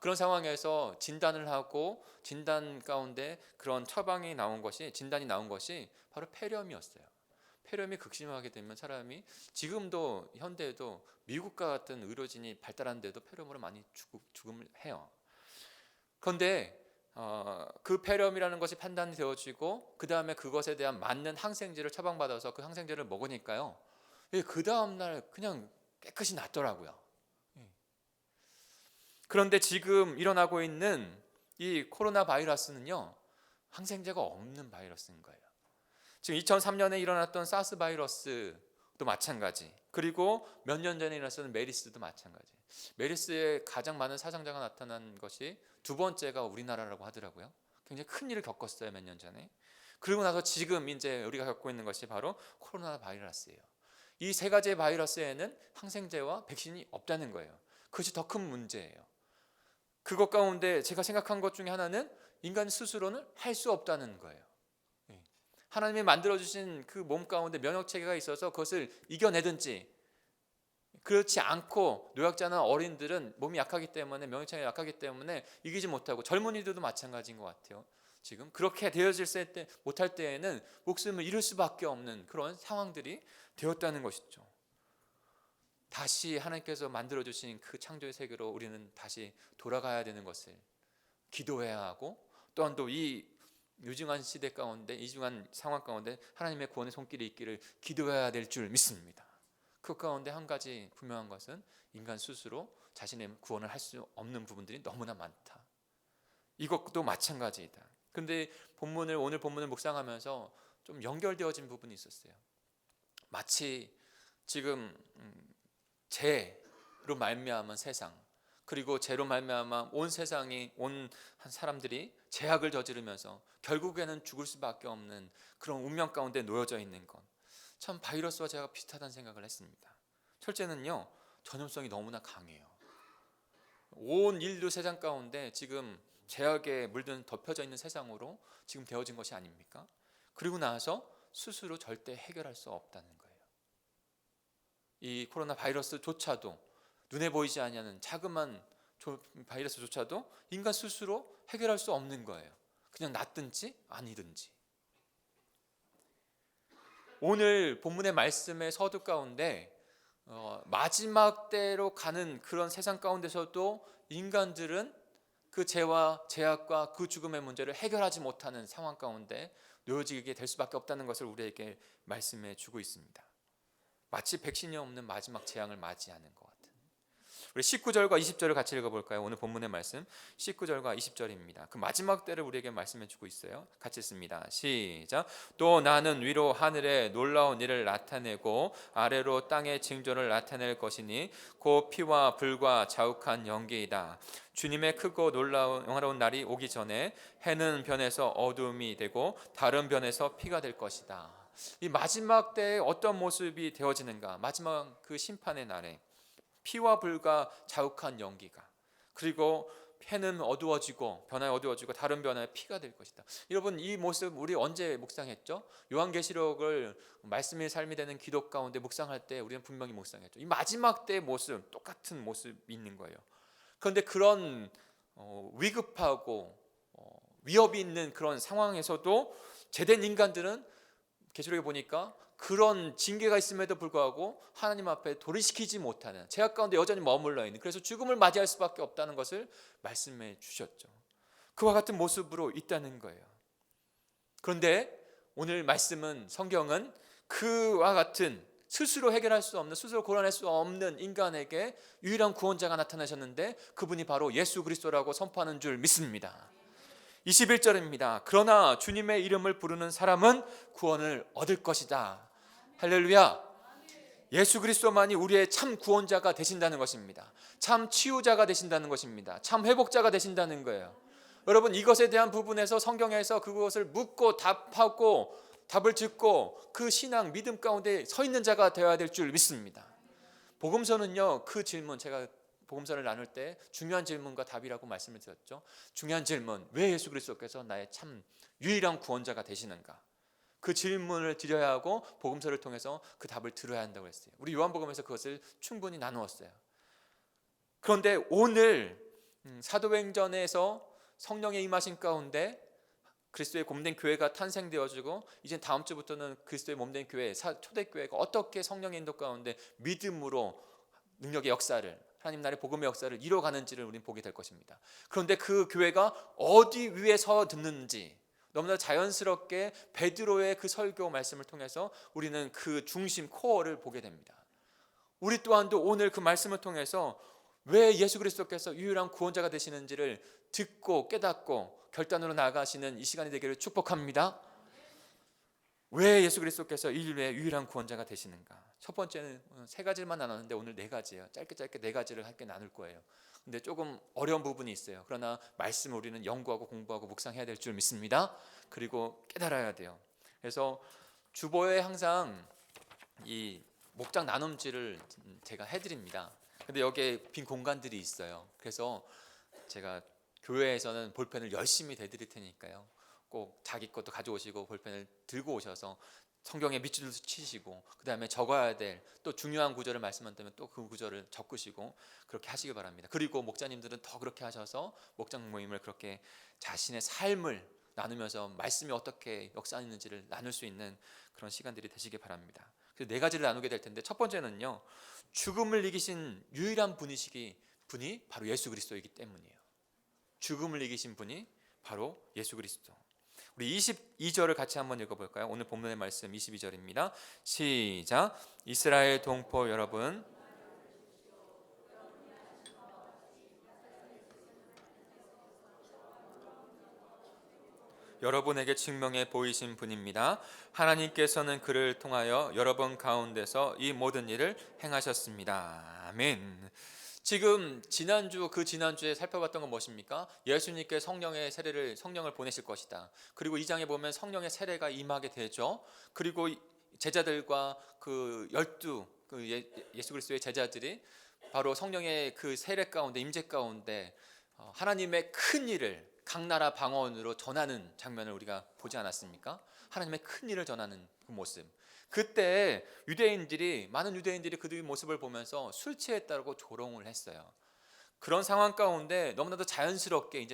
Speaker 3: 그런 상황에서 진단을 하고 진단 가운데 그런 처방이 나온 것이 진단이 나온 것이 바로 폐렴이었어요. 폐렴이 극심하게 되면 사람이 지금도 현대에도 미국과 같은 의료진이 발달한데도 폐렴으로 많이 죽음을 해요. 그런데 그 폐렴이라는 것이 판단이 되어지고 그 다음에 그것에 대한 맞는 항생제를 처방받아서 그 항생제를 먹으니까요. 그 다음날 그냥 깨끗이 낫더라고요. 그런데 지금 일어나고 있는 이 코로나 바이러스는요 항생제가 없는 바이러스인 거예요. 지금 2003년에 일어났던 사스 바이러스도 마찬가지, 그리고 몇 년 전에 일어났던 메리스도 마찬가지. 메리스에 가장 많은 사상자가 나타난 것이 두 번째가 우리나라라고 하더라고요. 굉장히 큰 일을 겪었어요, 몇 년 전에. 그리고 나서 지금 이제 우리가 겪고 있는 것이 바로 코로나 바이러스예요. 이 세 가지의 바이러스에는 항생제와 백신이 없다는 거예요. 그것이 더 큰 문제예요. 그것 가운데 제가 생각한 것 중에 하나는 인간 스스로는 할 수 없다는 거예요. 하나님이 만들어주신 그 몸 가운데 면역체계가 있어서 그것을 이겨내든지, 그렇지 않고 노약자나 어린들은 몸이 약하기 때문에, 면역체계가 약하기 때문에 이기지 못하고, 젊은이들도 마찬가지인 것 같아요. 지금 그렇게 되어질 때 못할 때에는 목숨을 잃을 수밖에 없는 그런 상황들이 되었다는 것이죠. 다시 하나님께서 만들어주신 그 창조의 세계로 우리는 다시 돌아가야 되는 것을 기도해야 하고, 또한 또 이 유중한 시대 가운데, 이중한 상황 가운데 하나님의 구원의 손길이 있기를 기도해야 될 줄 믿습니다. 그 가운데 한 가지 분명한 것은 인간 스스로 자신의 구원을 할 수 없는 부분들이 너무나 많다. 이것도 마찬가지이다. 근데 오늘 본문을 묵상하면서 좀 연결되어진 부분이 있었어요. 마치 지금 죄로 말미암은 세상, 그리고 죄로 말미암아 온 세상이, 온 사람들이 죄악을 저지르면서 결국에는 죽을 수밖에 없는 그런 운명 가운데 놓여져 있는 것, 참 바이러스와 제가 비슷하다는 생각을 했습니다. 첫째는요, 전염성이 너무나 강해요. 온 인류 세상 가운데 지금 죄악에 물든 덮여져 있는 세상으로 지금 되어진 것이 아닙니까? 그리고 나서 스스로 절대 해결할 수 없다는 거예요. 이 코로나 바이러스조차도, 눈에 보이지 않는 자그만 바이러스조차도 인간 스스로 해결할 수 없는 거예요. 그냥 낫든지 아니든지. 오늘 본문의 말씀의 서두 가운데 마지막 때로 가는 그런 세상 가운데서도 인간들은 그 죄와 죄악과 그 죽음의 문제를 해결하지 못하는 상황 가운데 놓여지게 될 수밖에 없다는 것을 우리에게 말씀해 주고 있습니다. 마치 백신이 없는 마지막 재앙을 맞이하는 것 같은. 우리 19절과 20절을 같이 읽어볼까요? 오늘 본문의 말씀 19절과 20절입니다. 그 마지막 때를 우리에게 말씀해주고 있어요. 같이 읽습니다. 시작. 또 나는 위로 하늘에 놀라운 일을 나타내고 아래로 땅의 징조를 나타낼 것이니 곧 피와 불과 자욱한 연기이다. 주님의 크고 놀라운 영화로운 날이 오기 전에 해는 변해서 어두움이 되고 다른 변해서 피가 될 것이다. 이 마지막 때에 어떤 모습이 되어지는가? 마지막 그 심판의 날에 피와 불과 자욱한 연기가, 그리고 해는 어두워지고 변화에 어두워지고 다른 변화에 피가 될 것이다. 여러분, 이 모습 우리 언제 묵상했죠? 요한계시록을 말씀의 삶이 되는 기도 가운데 묵상할 때 우리는 분명히 묵상했죠. 이 마지막 때의 모습, 똑같은 모습이 있는 거예요. 그런데 그런 위급하고 위협이 있는 그런 상황에서도 제된 인간들은 계시록에 보니까 그런 징계가 있음에도 불구하고 하나님 앞에 돌이키지 못하는, 죄악 가운데 여전히 머물러 있는, 그래서 죽음을 맞이할 수밖에 없다는 것을 말씀해 주셨죠. 그와 같은 모습으로 있다는 거예요. 그런데 오늘 말씀은, 성경은 그와 같은 스스로 해결할 수 없는, 스스로 고난할 수 없는 인간에게 유일한 구원자가 나타나셨는데 그분이 바로 예수 그리스도라고 선포하는 줄 믿습니다. 21절입니다. 그러나 주님의 이름을 부르는 사람은 구원을 얻을 것이다. 할렐루야. 예수 그리스도만이 우리의 참 구원자가 되신다는 것입니다. 참 치유자가 되신다는 것입니다. 참 회복자가 되신다는 거예요. 여러분, 이것에 대한 부분에서 성경에서 그것을 묻고 답하고 답을 듣고 그 신앙 믿음 가운데 서 있는 자가 되어야 될 줄 믿습니다. 복음서는요, 그 질문, 제가 복음서를 나눌 때 중요한 질문과 답이라고 말씀을 드렸죠. 중요한 질문, 왜 예수 그리스도께서 나의 참 유일한 구원자가 되시는가? 그 질문을 드려야 하고 복음서를 통해서 그 답을 들어야 한다고 했어요. 우리 요한복음에서 그것을 충분히 나누었어요. 그런데 오늘 사도행전에서 성령의 임하신 가운데 그리스도의 몸된 교회가 탄생되어지고, 이제 다음 주부터는 그리스도의 몸된 교회, 초대교회가 어떻게 성령의 인도 가운데 믿음으로 능력의 역사를, 하나님 나라의 복음의 역사를 이뤄가는지를 우리는 보게 될 것입니다. 그런데 그 교회가 어디 위에서 듣는지 너무나 자연스럽게 베드로의 그 설교 말씀을 통해서 우리는 그 중심 코어를 보게 됩니다. 우리 또한도 오늘 그 말씀을 통해서 왜 예수 그리스도께서 유일한 구원자가 되시는지를 듣고 깨닫고 결단으로 나아가시는 이 시간이 되기를 축복합니다. 왜 예수 그리스도께서 인류의 유일한 구원자가 되시는가? 첫 번째는 세 가지만 나눴는데 오늘 네 가지예요. 짧게 네 가지를 함께 나눌 거예요. 근데 조금 어려운 부분이 있어요. 그러나 말씀을 우리는 연구하고 공부하고 묵상해야 될 줄 믿습니다. 그리고 깨달아야 돼요. 그래서 주보에 항상 이 목장 나눔지를 제가 해드립니다. 근데 여기에 빈 공간들이 있어요. 그래서 제가 교회에서는 볼펜을 열심히 대드릴 테니까요, 꼭 자기 것도 가져오시고 볼펜을 들고 오셔서 성경에 밑줄도 치시고, 그 다음에 적어야 될 또 중요한 구절을 말씀한다면 또 그 구절을 적으시고 그렇게 하시기 바랍니다. 그리고 목자님들은 더 그렇게 하셔서 목장 모임을 그렇게 자신의 삶을 나누면서 말씀이 어떻게 역사하는지를 나눌 수 있는 그런 시간들이 되시기 바랍니다. 그래서 네 가지를 나누게 될 텐데, 첫 번째는요, 죽음을 이기신 유일한 분이 바로 예수 그리스도이기 때문이에요. 죽음을 이기신 분이 바로 예수 그리스도. 우리 22절을 같이 한번 읽어볼까요? 오늘 본문의 말씀 22절입니다. 시작. 이스라엘 동포 여러분, 여러분에게 증명해 보이신 분입니다. 하나님께서는 그를 통하여 여러분 가운데서 이 모든 일을 행하셨습니다. 아멘. 지금 지난주에 살펴봤던 건 무엇입니까? 예수님께 성령을 보내실 것이다. 그리고 2장에 보면 성령의 세례가 임하게 되죠. 그리고 제자들과 그 12 예수 그리스도의 제자들이 바로 성령의 그 세례 가운데, 임재 가운데 하나님의 큰 일을 각 나라 방언으로 전하는 장면을 우리가 보지 않았습니까? 하나님의 큰 일을 전하는 그 모습. 그때 많은 유대인들이 그들의 모습을 보면서 술 취했다고 조롱을 했어요. 그런 상황 가운데 너무나도 자연스럽게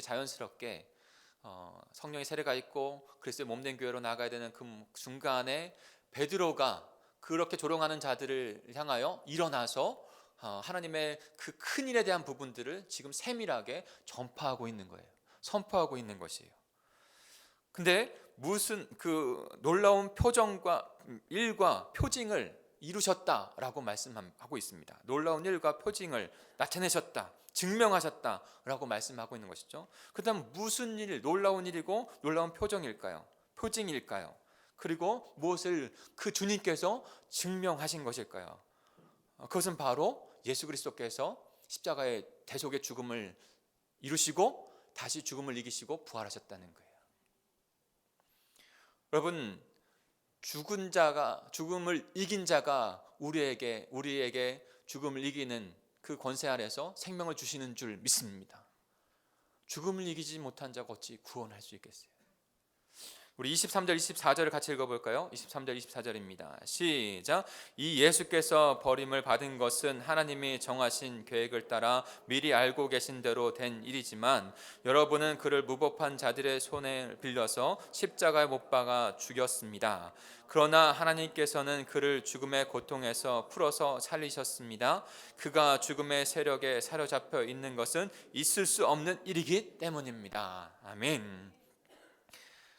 Speaker 3: 성령의 세례가 있고 그리스도의 몸된 교회로 나아가야 되는 그 중간에 베드로가 그렇게 조롱하는 자들을 향하여 일어나서 하나님의 그 큰 일에 대한 부분들을 지금 세밀하게 전파하고 있는 거예요. 선포하고 있는 것이에요. 근데 무슨 그 놀라운 표정과 일과 표징을 이루셨다라고 말씀하고 있습니다. 놀라운 일과 표징을 나타내셨다, 증명하셨다라고 말씀하고 있는 것이죠. 그다음 무슨 일, 놀라운 일이고 놀라운 표징일까요? 그리고 무엇을 그 주님께서 증명하신 것일까요? 그것은 바로 예수 그리스도께서 십자가의 대속의 죽음을 이루시고 다시 죽음을 이기시고 부활하셨다는 거예요. 여러분, 죽음을 이긴 자가 우리에게 죽음을 이기는 그 권세 아래서 생명을 주시는 줄 믿습니다. 죽음을 이기지 못한 자가 어찌 구원할 수 있겠어요? 우리 23절 24절을 같이 읽어볼까요? 23절 24절입니다. 시작. 이 예수께서 버림을 받은 것은 하나님이 정하신 계획을 따라 미리 알고 계신 대로 된 일이지만 여러분은 그를 무법한 자들의 손에 빌려서 십자가에 못 박아 죽였습니다. 그러나 하나님께서는 그를 죽음의 고통에서 풀어서 살리셨습니다. 그가 죽음의 세력에 사로잡혀 있는 것은 있을 수 없는 일이기 때문입니다. 아멘.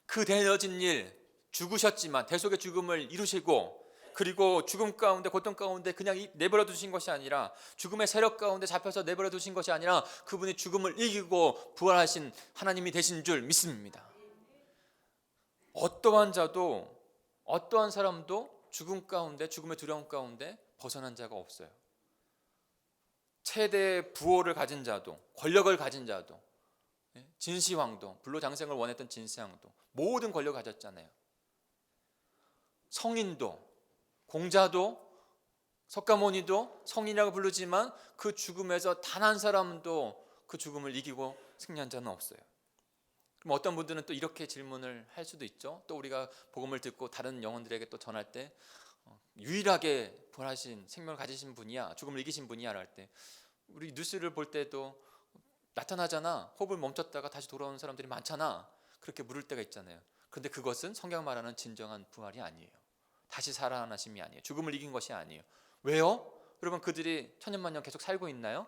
Speaker 3: 그 되어진 일, 죽으셨지만 대속의 죽음을 이루시고, 그리고 죽음 가운데, 고통 가운데 그냥 내버려 두신 것이 아니라, 죽음의 세력 가운데 잡혀서 내버려 두신 것이 아니라 그분이 죽음을 이기고 부활하신 하나님이 되신 줄 믿습니다. 어떠한 자도, 어떠한 사람도 죽음 가운데, 죽음의 두려움 가운데 벗어난 자가 없어요. 최대의 부호를 가진 자도, 권력을 가진 자도, 진시황도, 불로장생을 원했던 진시황도 모든 권력을 가졌잖아요. 성인도, 공자도, 석가모니도 성인이라고 부르지만 그 죽음에서 단 한 사람도 그 죽음을 이기고 승리한 자는 없어요. 그럼 어떤 분들은 또 이렇게 질문을 할 수도 있죠. 또 우리가 복음을 듣고 다른 영혼들에게 또 전할 때 유일하게 부활하신 생명을 가지신 분이야, 죽음을 이기신 분이야 할 때, 우리 뉴스를 볼 때도 나타나잖아. 호흡을 멈췄다가 다시 돌아오는 사람들이 많잖아. 그렇게 물을 때가 있잖아요. 그런데 그것은 성경 말하는 진정한 부활이 아니에요. 다시 살아나심이 아니에요. 죽음을 이긴 것이 아니에요. 왜요? 여러분, 그들이 천년만년 계속 살고 있나요?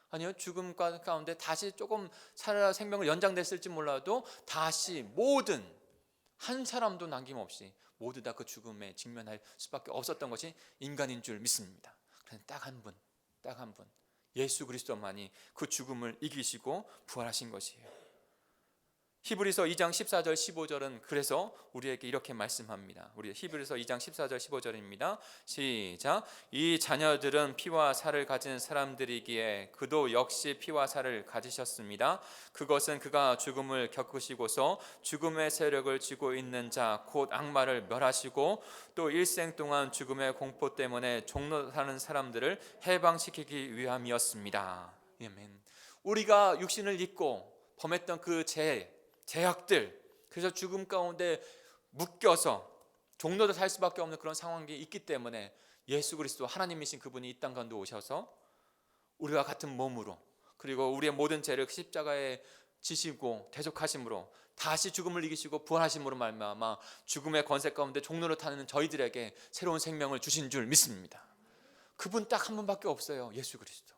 Speaker 3: 아니요. 죽음 가운데 다시 조금 살아 생명을 연장됐을지 몰라도 다시 모든 한 사람도 남김없이 모두 다 그 죽음에 직면할 수밖에 없었던 것이 인간인 줄 믿습니다. 그런데 딱 한 분, 예수 그리스도만이 그 죽음을 이기시고 부활하신 것이에요. 히브리서 2장 14절 15절은 그래서 우리에게 이렇게 말씀합니다. 우리 히브리서 2장 14절 15절입니다. 시작. 이 자녀들은 피와 살을 가진 사람들이기에 그도 역시 피와 살을 가지셨습니다. 그것은 그가 죽음을 겪으시고서 죽음의 세력을 쥐고 있는 자 곧 악마를 멸하시고 또 일생 동안 죽음의 공포 때문에 종노하는 사람들을 해방시키기 위함이었습니다. 아멘. 우리가 육신을 입고 범했던 그 제약들, 그래서 죽음 가운데 묶여서 종로도 살 수밖에 없는 그런 상황이 있기 때문에 예수 그리스도 하나님이신 그분이 이 땅 가운데 오셔서 우리와 같은 몸으로, 그리고 우리의 모든 죄를 십자가에 지시고 대속하심으로 다시 죽음을 이기시고 부활하심으로 말미암아 죽음의 권세 가운데 종로를 타는 저희들에게 새로운 생명을 주신 줄 믿습니다. 그분 딱 한 분밖에 없어요. 예수 그리스도.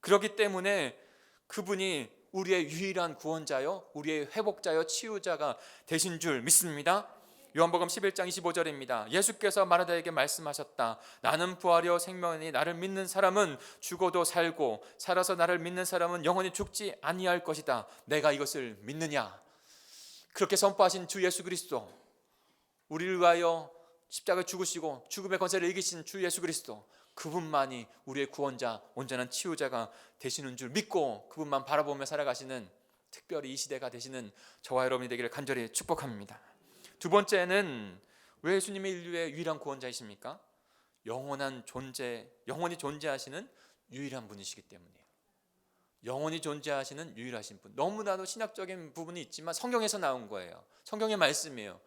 Speaker 3: 그렇기 때문에 그분이 우리의 유일한 구원자요, 우리의 회복자요, 치유자가 되신 줄 믿습니다. 요한복음 11장 25절입니다. 예수께서 마르다에게 말씀하셨다. 나는 부활이요 생명이니 나를 믿는 사람은 죽어도 살고 살아서 나를 믿는 사람은 영원히 죽지 아니할 것이다. 내가 이것을 믿느냐? 그렇게 선포하신 주 예수 그리스도, 우리를 위하여 십자가에 죽으시고 죽음의 권세를 이기신 주 예수 그리스도, 그분만이 우리의 구원자, 온전한 치유자가 되시는 줄 믿고 그분만 바라보며 살아가시는, 특별히 이 시대가 되시는 저와 여러분이 되기를 간절히 축복합니다. 두 번째는 왜 예수님이 인류의 유일한 구원자이십니까? 영원히 존재하시는 유일한 분이시기 때문이에요. 영원히 존재하시는 유일하신 분. 너무나도 신학적인 부분이 있지만 성경에서 나온 거예요. 성경의 말씀이에요.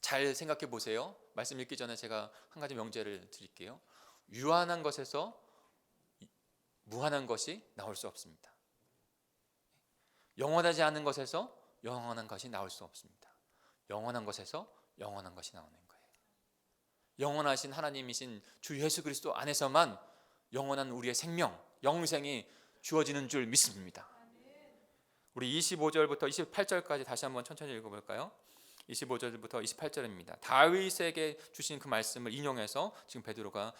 Speaker 3: 잘 생각해 보세요. 말씀 읽기 전에 제가 한 가지 명제를 드릴게요. 유한한 것에서 무한한 것이 나올 수 없습니다. 영원하지 않은 것에서 영원한 것이 나올 수 없습니다. 영원한 것에서 영원한 것이 나오는 거예요. 영원하신 하나님이신 주 예수 그리스도 안에서만 영원한 우리의 생명, 영생이 주어지는 줄 믿습니다. 우리 25절부터 28절까지 다시 한번 천천히 읽어볼까요? 25절부터 28절입니다. 다윗에게 주신 그 말씀을 인용해서 지금 베드로가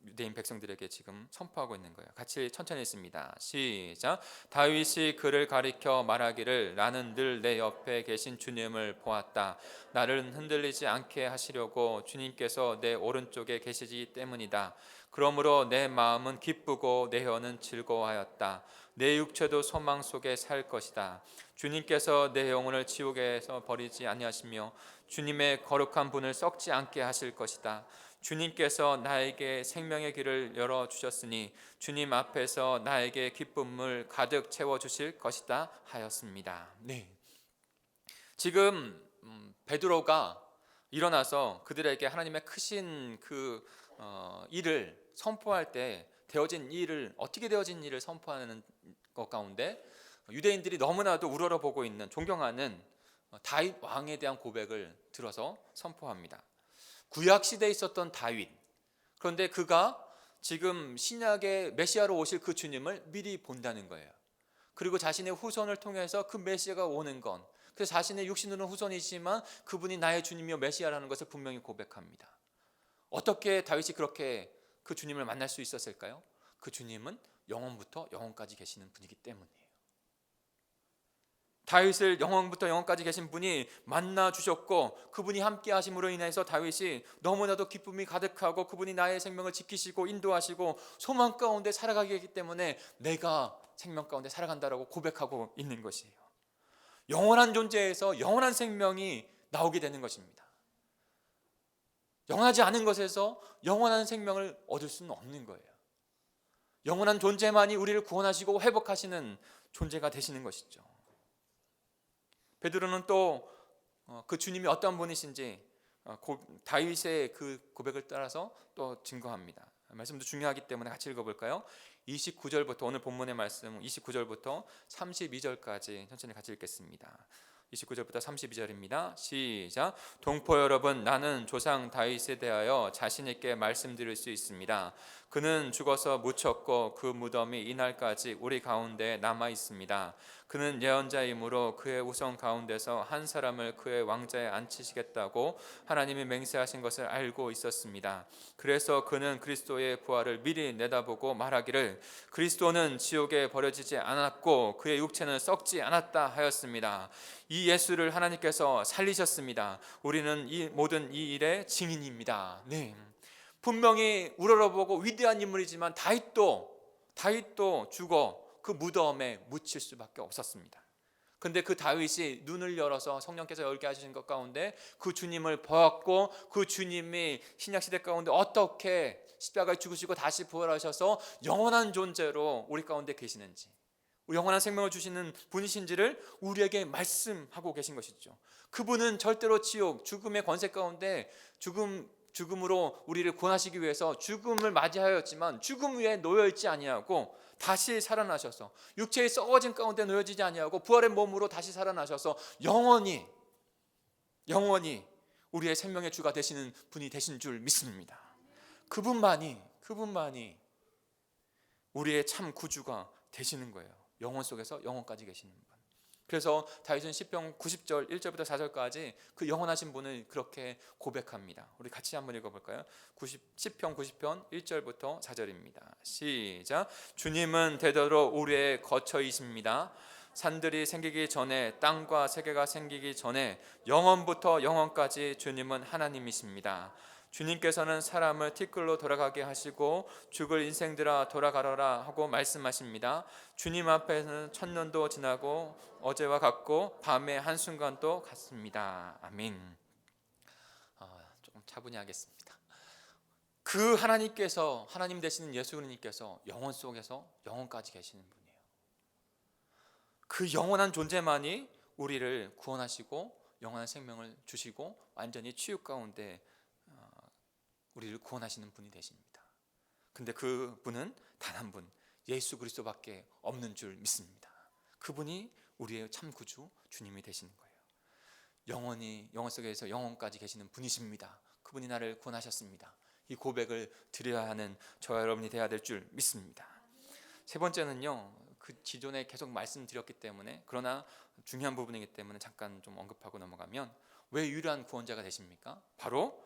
Speaker 3: 유대인 백성들에게 지금 선포하고 있는 거예요. 같이 천천히 읽습니다. 시작. 다윗이 그를 가리켜 말하기를 나는 늘 내 옆에 계신 주님을 보았다. 나를 흔들리지 않게 하시려고 주님께서 내 오른쪽에 계시기 때문이다. 그러므로 내 마음은 기쁘고 내 혀는 즐거워하였다. 내 육체도 소망 속에 살 것이다. 주님께서 내 영혼을 지옥에서 버리지 아니하시며 주님의 거룩한 분을 썩지 않게 하실 것이다. 주님께서 나에게 생명의 길을 열어 주셨으니 주님 앞에서 나에게 기쁨을 가득 채워 주실 것이다 하였습니다. 네. 지금 베드로가 일어나서 그들에게 하나님의 크신 그 일을 선포할 때 되어진 일을 어떻게 되어진 일을 선포하는 것 가운데 유대인들이 너무나도 우러러보고 있는 존경하는 다윗 왕에 대한 고백을 들어서 선포합니다. 구약 시대에 있었던 다윗, 그런데 그가 지금 신약의 메시아로 오실 그 주님을 미리 본다는 거예요. 그리고 자신의 후손을 통해서 그 메시아가 오는 건, 그래서 자신의 육신으로는 후손이지만 그분이 나의 주님이요 메시아라는 것을 분명히 고백합니다. 어떻게 다윗이 그렇게 그 주님을 만날 수 있었을까요? 그 주님은 영원부터 영원까지 계시는 분이기 때문이에요. 다윗을 영원부터 영원까지 계신 분이 만나 주셨고 그분이 함께 하심으로 인해서 다윗이 너무나도 기쁨이 가득하고 그분이 나의 생명을 지키시고 인도하시고 소망 가운데 살아가게 하기 때문에 내가 생명 가운데 살아간다라고 고백하고 있는 것이에요. 영원한 존재에서 영원한 생명이 나오게 되는 것입니다. 영원하지 않은 것에서 영원한 생명을 얻을 수는 없는 거예요. 영원한 존재만이 우리를 구원하시고 회복하시는 존재가 되시는 것이죠. 베드로는 또 그 주님이 어떤 분이신지 다윗의 그 고백을 따라서 또 증거합니다. 말씀도 중요하기 때문에 같이 읽어볼까요? 29절부터 오늘 본문의 말씀 29절부터 32절까지 천천히 같이 읽겠습니다. 29절부터 32절입니다. 시작. 동포 여러분, 나는 조상 다윗에 대하여 자신 있게 말씀드릴 수 있습니다. 그는 죽어서 묻혔고 그 무덤이 이날까지 우리 가운데 남아 있습니다. 그는 예언자이므로 그의 후손 가운데서 한 사람을 그의 왕자에 앉히시겠다고 하나님이 맹세하신 것을 알고 있었습니다. 그래서 그는 그리스도의 부활을 미리 내다보고 말하기를 그리스도는 지옥에 버려지지 않았고 그의 육체는 썩지 않았다 하였습니다. 이 예수를 하나님께서 살리셨습니다. 우리는 이 모든 이 일의 증인입니다. 네. 분명히 우러러보고 위대한 인물이지만 다윗도 죽어 그 무덤에 묻힐 수밖에 없었습니다. 그런데 그 다윗이 눈을 열어서 성령께서 열게 하신 것 가운데 그 주님을 보았고 그 주님이 신약시대 가운데 어떻게 십자가에 죽으시고 다시 부활하셔서 영원한 존재로 우리 가운데 계시는지, 영원한 생명을 주시는 분이신지를 우리에게 말씀하고 계신 것이죠. 그분은 절대로 지옥, 죽음의 권세 가운데 죽음으로 우리를 구원하시기 위해서 죽음을 맞이하였지만 죽음 위에 놓여있지 아니하고 다시 살아나셔서 육체의 썩어진 가운데 놓여지지 아니하고 부활의 몸으로 다시 살아나셔서 영원히 우리의 생명의 주가 되시는 분이 되신 줄 믿습니다. 그분만이 우리의 참 구주가 되시는 거예요. 영원 속에서 영원까지 계시는 분. 그래서 다윗은 시편 90절 1절부터 4절까지 그 영원하신 분을 그렇게 고백합니다. 우리 같이 한번 읽어볼까요? 시편 90편 1절부터 4절입니다. 시작. 주님은 대대로 우리의 거처이십니다. 산들이 생기기 전에, 땅과 세계가 생기기 전에 영원부터 영원까지 주님은 하나님이십니다. 주님께서는 사람을 티끌로 돌아가게 하시고 죽을 인생들아 돌아가라 하고 말씀하십니다. 주님 앞에는 천년도 지나고 어제와 같고 밤의 한순간도 같습니다. 아멘. 조금 차분히 하겠습니다. 그 하나님께서, 하나님 되시는 예수님께서 영원 속에서 영원까지 계시는 분이에요. 그 영원한 존재만이 우리를 구원하시고 영원한 생명을 주시고 완전히 치유 가운데 우리를 구원하시는 분이 되십니다. 근데 그 분은 단 한 분, 예수 그리스도밖에 없는 줄 믿습니다. 그분이 우리의 참 구주 주님이 되시는 거예요. 영원히 영원 속에서 영원까지 계시는 분이십니다. 그분이 나를 구원하셨습니다. 이 고백을 드려야 하는 저와 여러분이 되어야 될 줄 믿습니다. 세 번째는요, 그 기존에 계속 말씀드렸기 때문에, 그러나 중요한 부분이기 때문에 잠깐 좀 언급하고 넘어가면, 왜 유일한 구원자가 되십니까? 바로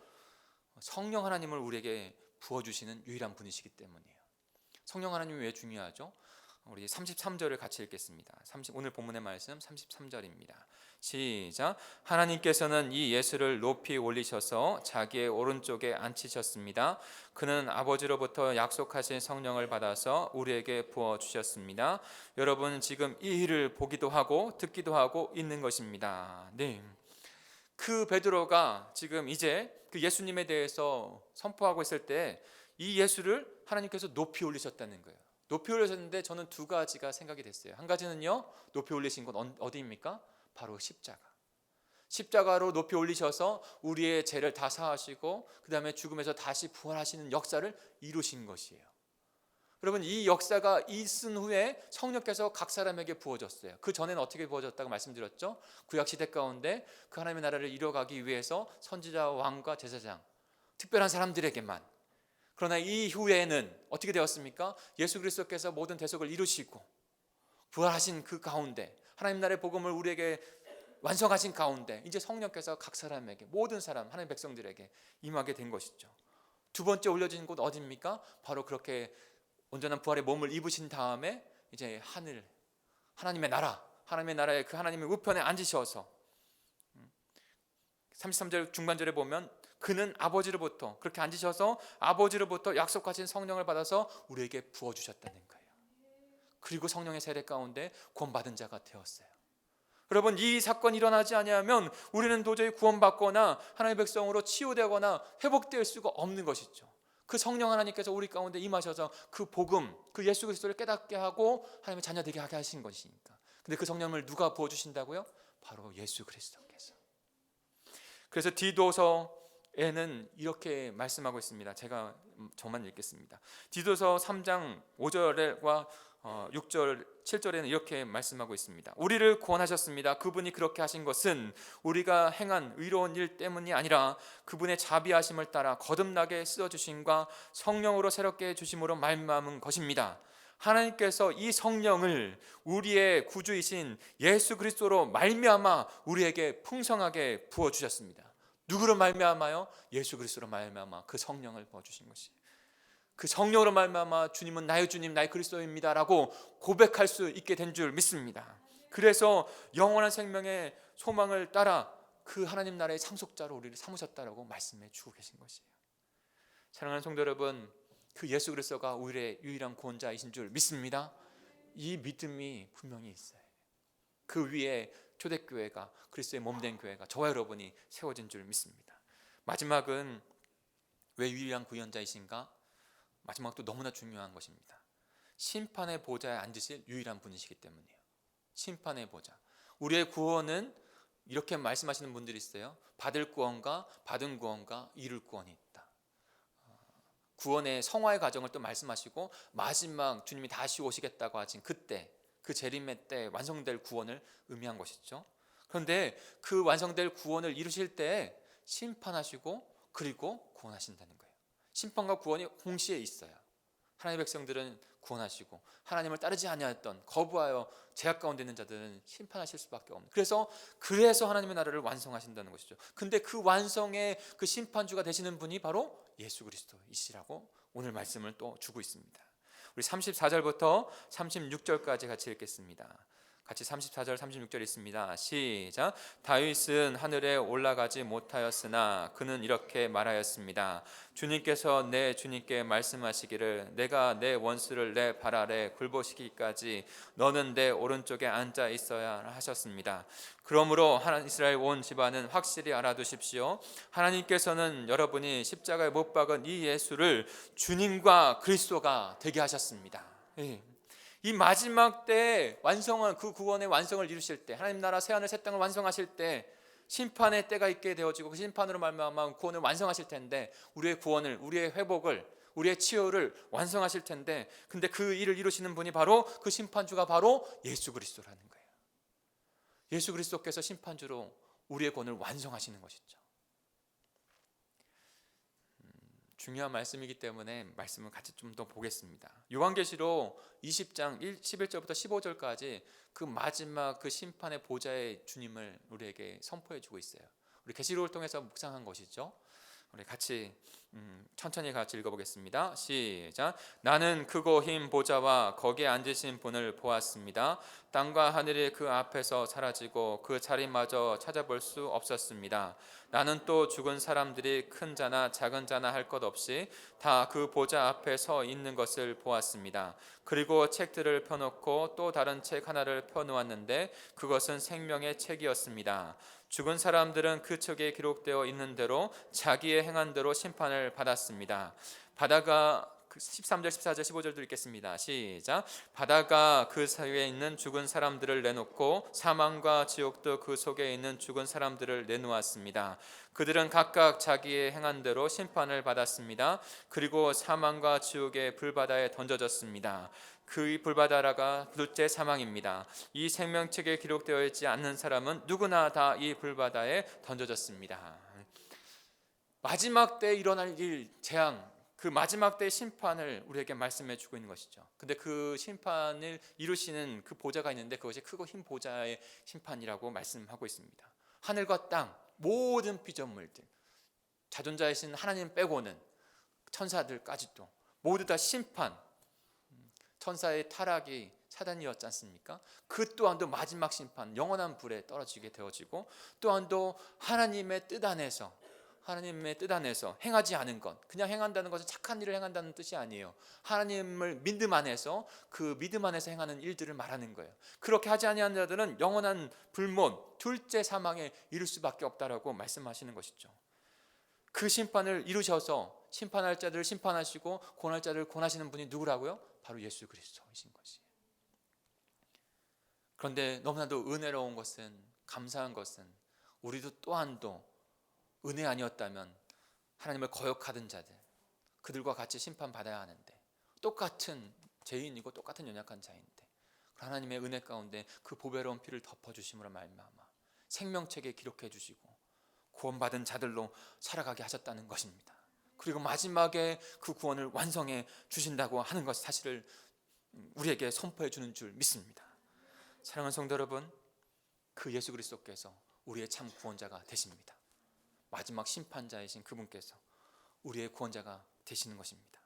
Speaker 3: 성령 하나님을 우리에게 부어주시는 유일한 분이시기 때문이에요. 성령 하나님이 왜 중요하죠? 우리 33절을 같이 읽겠습니다. 오늘 본문의 말씀 33절입니다. 시작. 하나님께서는 이 예수를 높이 올리셔서 자기의 오른쪽에 앉히셨습니다. 그는 아버지로부터 약속하신 성령을 받아서 우리에게 부어주셨습니다. 여러분 지금 이 일을 보기도 하고 듣기도 하고 있는 것입니다. 네. 그 베드로가 지금 이제 그 예수님에 대해서 선포하고 있을 때 이 예수를 하나님께서 높이 올리셨다는 거예요. 높이 올리셨는데 저는 두 가지가 생각이 됐어요. 한 가지는요, 높이 올리신 곳 어디입니까? 바로 십자가. 십자가로 높이 올리셔서 우리의 죄를 다 사하시고 그 다음에 죽음에서 다시 부활하시는 역사를 이루신 것이에요. 여러분 이 역사가 있은 후에 성령께서 각 사람에게 부어졌어요. 그 전에는 어떻게 부어졌다고 말씀드렸죠? 구약시대 가운데 그 하나님의 나라를 이뤄가기 위해서 선지자, 왕과 제사장, 특별한 사람들에게만. 그러나 이후에는 어떻게 되었습니까? 예수 그리스도께서 모든 대속을 이루시고 부활하신 그 가운데 하나님 나라의 복음을 우리에게 완성하신 가운데 이제 성령께서 각 사람에게, 모든 사람, 하나님 백성들에게 임하게 된 것이죠. 두 번째 올려진 곳 어디입니까? 바로 그렇게 온전한 부활의 몸을 입으신 다음에 이제 하늘, 하나님의 나라, 하나님의 나라의 그 하나님의 우편에 앉으셔서 33절 중반절에 보면 그는 아버지로부터, 그렇게 앉으셔서 아버지로부터 약속하신 성령을 받아서 우리에게 부어주셨다는 거예요. 그리고 성령의 세례 가운데 구원받은 자가 되었어요. 여러분 이 사건이 일어나지 아니하면 우리는 도저히 구원받거나 하나님의 백성으로 치유되거나 회복될 수가 없는 것이죠. 그 성령 하나님께서 우리 가운데 임하셔서 그 복음, 그 예수 그리스도를 깨닫게 하고 하나님의 자녀 되게 하게 하신 것이니까. 근데 그 성령을 누가 부어주신다고요? 바로 예수 그리스도께서. 그래서 디도서에는 이렇게 말씀하고 있습니다. 제가 저만 읽겠습니다. 디도서 3장 5절과 6절, 7절에는 이렇게 말씀하고 있습니다. 우리를 구원하셨습니다. 그분이 그렇게 하신 것은 우리가 행한 의로운 일 때문이 아니라 그분의 자비하심을 따라 거듭나게 쓰어주심과 성령으로 새롭게 주심으로 말미암은 것입니다. 하나님께서 이 성령을 우리의 구주이신 예수 그리스도로 말미암아 우리에게 풍성하게 부어주셨습니다. 누구로 말미암아요? 예수 그리스도로 말미암아 그 성령을 부어주신 것이에요. 그 성령으로 말미암아 주님은 나의 주님, 나의 그리스도입니다 라고 고백할 수 있게 된 줄 믿습니다. 그래서 영원한 생명의 소망을 따라 그 하나님 나라의 상속자로 우리를 삼으셨다라고 말씀해 주고 계신 것이에요. 사랑하는 성도 여러분, 그 예수 그리스도가 우리의 유일한 구원자이신 줄 믿습니다. 이 믿음이 분명히 있어요. 그 위에 초대교회가, 그리스도의 몸된 교회가, 저와 여러분이 세워진 줄 믿습니다. 마지막은 왜 유일한 구원자이신가? 마지막도 너무나 중요한 것입니다. 심판의 보좌에 앉으실 유일한 분이시기 때문이에요. 심판의 보좌. 우리의 구원은 이렇게 말씀하시는 분들이 있어요. 받을 구원과 받은 구원과 이룰 구원이 있다. 구원의 성화의 과정을 또 말씀하시고 마지막 주님이 다시 오시겠다고 하신 그때, 그 재림의 때 완성될 구원을 의미한 것이죠. 그런데 그 완성될 구원을 이루실 때 심판하시고 그리고 구원하신다는 거예요. 심판과 구원이 동시에 있어요. 하나님의 백성들은 구원하시고 하나님을 따르지 아니하였던, 거부하여 죄악 가운데 있는 자들은 심판하실 수밖에 없는. 그래서 하나님의 나라를 완성하신다는 것이죠. 근데 그 완성의 그 심판주가 되시는 분이 바로 예수 그리스도이시라고 오늘 말씀을 또 주고 있습니다. 우리 34절부터 36절까지 같이 읽겠습니다. 같이 34절 36절 있습니다. 시작. 다윗은 하늘에 올라가지 못하였으나 그는 이렇게 말하였습니다. 주님께서 내 주님께 말씀하시기를 내가 내 원수를 내 발 아래 굴복시키기까지 너는 내 오른쪽에 앉아 있어야 하셨습니다. 그러므로 이스라엘 온 집안은 확실히 알아두십시오. 하나님께서는 여러분이 십자가에 못 박은 이 예수를 주님과 그리스도가 되게 하셨습니다. 이 마지막 때 완성한 그 구원의 완성을 이루실 때, 하나님 나라 새하늘 새 땅을 완성하실 때 심판의 때가 있게 되어지고 그 심판으로 말미암아 구원을 완성하실 텐데, 우리의 구원을, 우리의 회복을, 우리의 치유를 완성하실 텐데, 근데 그 일을 이루시는 분이 바로 그 심판주가 바로 예수 그리스도라는 거예요. 예수 그리스도께서 심판주로 우리의 구원을 완성하시는 것이죠. 중요한 말씀이기 때문에 말씀을 같이 좀 더 보겠습니다. 요한계시록 20장 11절부터 15절까지 그 마지막 그 심판의 보좌의 주님을 우리에게 선포해 주고 있어요. 우리 계시록을 통해서 묵상한 것이죠. 우리 같이 천천히 같이 읽어보겠습니다. 시작. 나는 크고 흰 보좌와 거기에 앉으신 분을 보았습니다. 땅과 하늘이 그 앞에서 사라지고 그 자리마저 찾아볼 수 없었습니다. 나는 또 죽은 사람들이 큰 자나 작은 자나 할 것 없이 다 그 보좌 앞에 서 있는 것을 보았습니다. 그리고 책들을 펴놓고 또 다른 책 하나를 펴놓았는데 그것은 생명의 책이었습니다. 죽은 사람들은 그 책에 기록되어 있는 대로 자기의 행한 대로 심판을 받았습니다. 바다가 13절, 14절, 15절도 읽겠습니다. 시작. 바다가 그 사이에 있는 죽은 사람들을 내놓고 사망과 지옥도 그 속에 있는 죽은 사람들을 내놓았습니다. 그들은 각각 자기의 행한 대로 심판을 받았습니다. 그리고 사망과 지옥의 불바다에 던져졌습니다. 그 불바다라가 둘째 사망입니다. 이 생명책에 기록되어 있지 않는 사람은 누구나 다 이 불바다에 던져졌습니다. 마지막 때 일어날 일, 재앙, 그 마지막 때의 심판을 우리에게 말씀해 주고 있는 것이죠. 근데 그 심판을 이루시는 그 보좌가 있는데 그것이 크고 흰 보좌의 심판이라고 말씀하고 있습니다. 하늘과 땅 모든 피조물들, 자존자이신 하나님 빼고는 천사들까지도 모두 다 심판, 천사의 타락이 사단이었지 않습니까? 그 또한도 마지막 심판, 영원한 불에 떨어지게 되어지고 또한도 하나님의 뜻 안에서 행하지 않은 것, 그냥 행한다는 것은 착한 일을 행한다는 뜻이 아니에요. 하나님을 믿음 안에서, 그 믿음 안에서 행하는 일들을 말하는 거예요. 그렇게 하지 아니한 자들은 영원한 불못, 둘째 사망에 이를 수밖에 없다라고 말씀하시는 것이죠. 그 심판을 이루셔서 심판할 자들을 심판하시고 고날 자들을 고나시는 분이 누구라고요? 바로 예수 그리스도이신 것이에요. 그런데 너무나도 은혜로운 것은, 감사한 것은 우리도 또한도 은혜 아니었다면 하나님을 거역하던 자들, 그들과 같이 심판받아야 하는데, 똑같은 죄인이고 똑같은 연약한 자인데 하나님의 은혜 가운데 그 보배로운 피를 덮어주심으로 말미암아 생명책에 기록해 주시고 구원받은 자들로 살아가게 하셨다는 것입니다. 그리고 마지막에 그 구원을 완성해 주신다고 하는 것 사실을 우리에게 선포해 주는 줄 믿습니다. 사랑하는 성도 여러분, 그 예수 그리스도께서 우리의 참 구원자가 되십니다. 마지막 심판자이신 그분께서 우리의 구원자가 되시는 것입니다.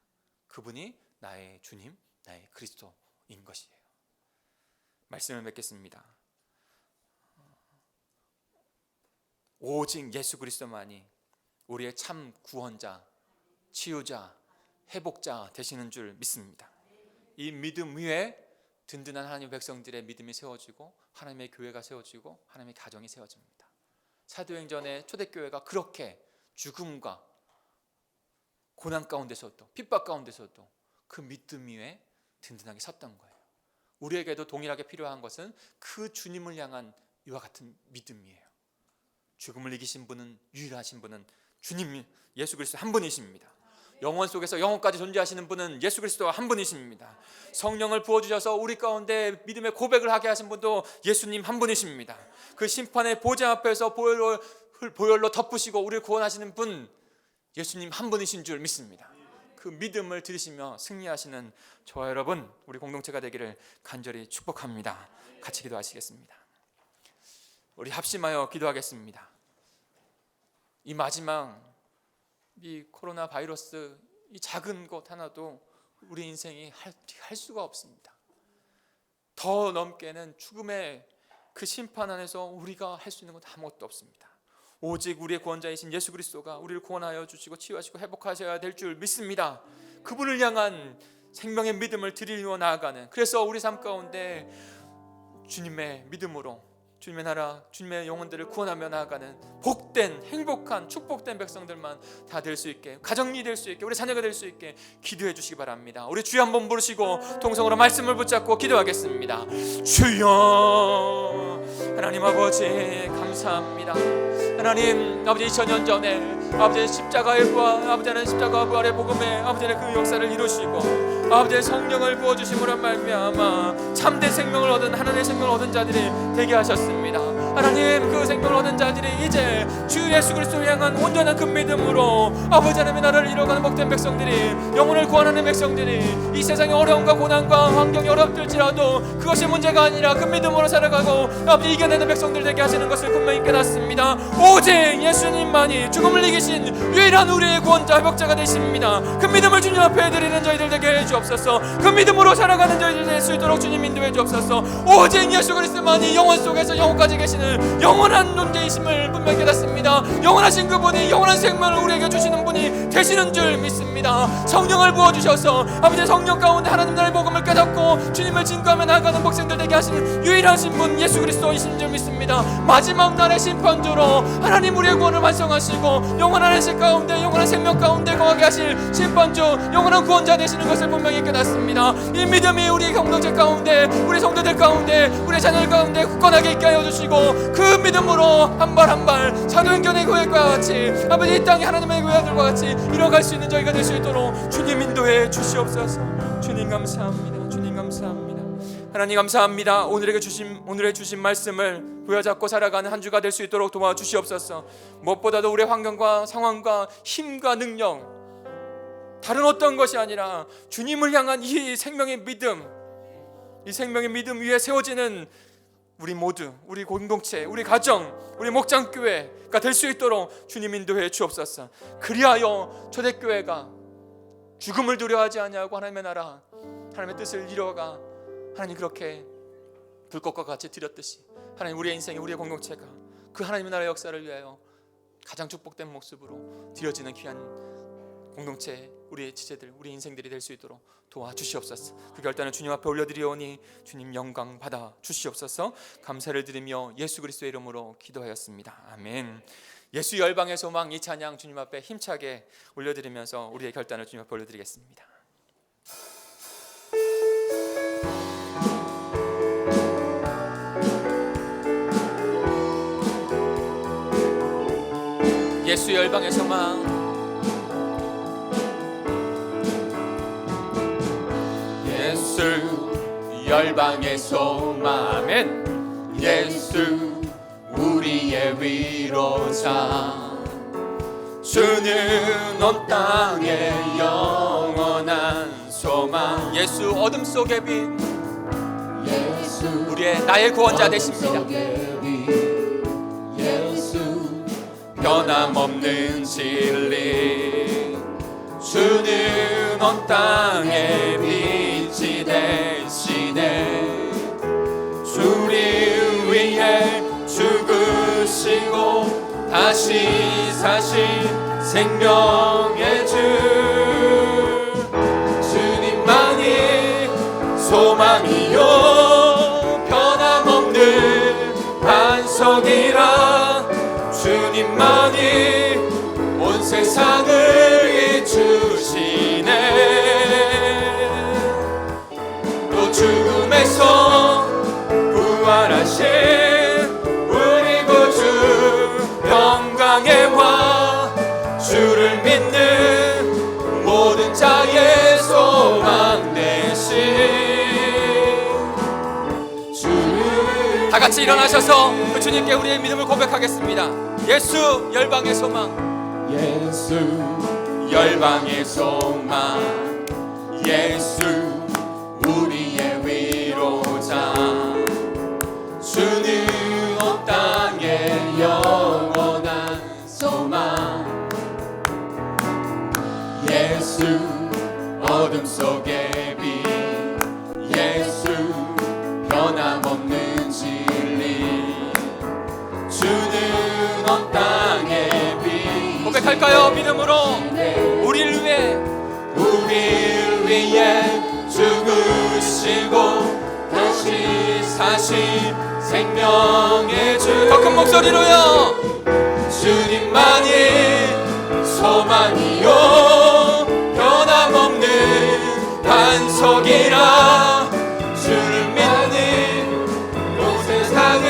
Speaker 3: 그분이 나의 주님, 나의 그리스도인 것이에요. 말씀을 맺겠습니다. 오직 예수 그리스도만이 우리의 참 구원자, 치유자, 회복자 되시는 줄 믿습니다. 이 믿음 위에 든든한 하나님의 백성들의 믿음이 세워지고 하나님의 교회가 세워지고 하나님의 가정이 세워집니다. 사도행전의 초대교회가 그렇게 죽음과 고난 가운데서도 핍박 가운데서도 그 믿음 위에 든든하게 섰던 거예요. 우리에게도 동일하게 필요한 것은 그 주님을 향한 이와 같은 믿음이에요. 죽음을 이기신 분은, 유일하신 분은 주님 예수 그리스도 한 분이십니다. 영원 속에서 영원까지 존재하시는 분은 예수 그리스도 한 분이십니다. 성령을 부어주셔서 우리 가운데 믿음의 고백을 하게 하신 분도 예수님 한 분이십니다. 그 심판의 보좌 앞에서 보혈로 덮으시고 우리를 구원하시는 분 예수님 한 분이신 줄 믿습니다. 그 믿음을 들으시며 승리하시는 저와 여러분, 우리 공동체가 되기를 간절히 축복합니다. 같이 기도하시겠습니다. 우리 합심하여 기도하겠습니다. 이 마지막 이 코로나 바이러스, 이 작은 것 하나도 우리 인생이 할 수가 없습니다. 더 넘게는 죽음의 그 심판 안에서 우리가 할 수 있는 것 아무것도 없습니다. 오직 우리의 구원자이신 예수 그리스도가 우리를 구원하여 주시고 치유하시고 회복하셔야 될 줄 믿습니다. 그분을 향한 생명의 믿음을 드리려 나아가는, 그래서 우리 삶 가운데 주님의 믿음으로 주님의 나라, 주님의 영혼들을 구원하며 나아가는 복된, 행복한, 축복된 백성들만 다 될 수 있게, 가정이 될 수 있게, 우리 자녀가 될 수 있게 기도해 주시기 바랍니다. 우리 주여 한번 부르시고 통성으로 말씀을 붙잡고 기도하겠습니다. 주여, 하나님 아버지 감사합니다. 하나님 아버지 2000년 전에 아버지의 십자가의 부활, 아버지는 십자가 부활의 복음에 아버지는 그 역사를 이루시고 아버지의 성령을 부어주심으로 말미암아 참된 생명을 얻은, 하나님의 생명을 얻은 자들이 되게 하셨습니다.
Speaker 4: 하나님 그 생명을 얻은 자들이 이제 주 예수 그리스도를 향한 온전한 그 믿음으로 아버지 하나님의 나라를 이뤄가는 복된 백성들이, 영혼을 구원하는 백성들이 이 세상의 어려움과 고난과 환경이 어렵을지라도 그것이 문제가 아니라 그 믿음으로 살아가고 아버지 이겨내는 백성들 되게 하시는 것을 분명히 깨닫습니다. 오직 예수님만이 죽음을 이기신 유일한 우리의 구원자 회복자가 되십니다. 그 믿음을 주님 앞에 드리는 저희들 되게 해주옵소서. 그 믿음으로 살아가는 저희들 될 수 있도록 주님 인도해 주옵소서. 오직 예수 그리스도만이 영원 속에서 영원까지 계시는 영원한 존재이심을 분명히 깨닫습니다. 영원하신 그분이 영원한 생명을 우리에게 주시는 분이 되시는 줄 믿습니다. 성령을 부어주셔서 아버지 성령 가운데 하나님 나라의 복음을 깨닫고 주님을 증거하며 나아가는 복생들 되게 하시는 유일하신 분 예수 그리스도이신 줄 믿습니다. 마지막 날의 심판주로 하나님 우리의 구원을 완성하시고 영원한 안식 가운데 영원한 생명 가운데 거하게 하실 심판주 영원한 구원자 되시는 것을 분명히 깨닫습니다. 이 믿음이 우리 공동체 가운데 우리 성도들 가운데 우리 자녀들 가운데 굳건하게 있게 하여 주시고 그 믿음으로 한 발 한 발 사도행전의 교회과 같이 아버지 이 땅의 하나님의 교회들과 같이 이뤄갈 수 있는 저희가 될 수 있도록 주님 인도해 주시옵소서. 주님 감사합니다. 주님 감사합니다. 하나님 감사합니다. 오늘의 주신 말씀을 부여잡고 살아가는 한 주가 될 수 있도록 도와주시옵소서. 무엇보다도 우리의 환경과 상황과 힘과 능력 다른 어떤 것이 아니라 주님을 향한 이 생명의 믿음, 이 생명의 믿음 위에 세워지는 우리 모두, 우리 공동체, 우리 가정, 우리 목장교회가 될 수 있도록 주님 인도해 주옵소서. 그리하여 초대교회가 죽음을 두려워하지 아니하고 하나님의 나라, 하나님의 뜻을 이루어가 하나님 그렇게 불꽃과 같이 드렸듯이 하나님 우리의 인생에 우리의 공동체가 그 하나님의 나라의 역사를 위하여 가장 축복된 모습으로 드려지는 귀한 공동체, 우리의 지체들, 우리 인생들이 될 수 있도록 도와주시옵소서. 그 결단을 주님 앞에 올려드리오니 주님 영광 받아 주시옵소서. 감사를 드리며 예수 그리스도의 이름으로 기도하였습니다. 아멘. 예수 열방의 소망 이 찬양 주님 앞에 힘차게 올려드리면서 우리의 결단을 주님 앞에 올려드리겠습니다. 예수 열방의 소망, 예수 열방의 소망, 아멘. 예수 우리의 위로자, 주는 온 땅의 영원한 소망. 예수 어둠 속의 빛, 예수 우리의 나의 구원자 되십니다. 예수 변함없는 진리, 주는 온 땅의 빛이 되시네. 주를 위해 죽으시고 다시 사신 생명의 주, 주님만이 소망이요 변함없는 반석이라. 주님만이 온 세상을 이주시네. 또 죽음에서 부활하신 우리 구주 영광의 왕, 주를 믿는 모든 자의 소망 되신 주를. 다 같이 일어나셔서 그 주님께 우리의 믿음을 고백하겠습니다. 예수 열방의 소망, 예수 열방의 소망, 예수 우리의 위로자, 주는 온 땅의 영원한 소망. 예수 어둠 속의 빛, 예수 변함없는 진리, 주는 온 땅의 빛. 고백할까요? 믿음으로 우리를 위해 죽으시고 다시 사신 생명의 주. 더 큰 목소리로요. 주님만이 소망이요 변함없는 반석이라. 주를 믿는 온 세상을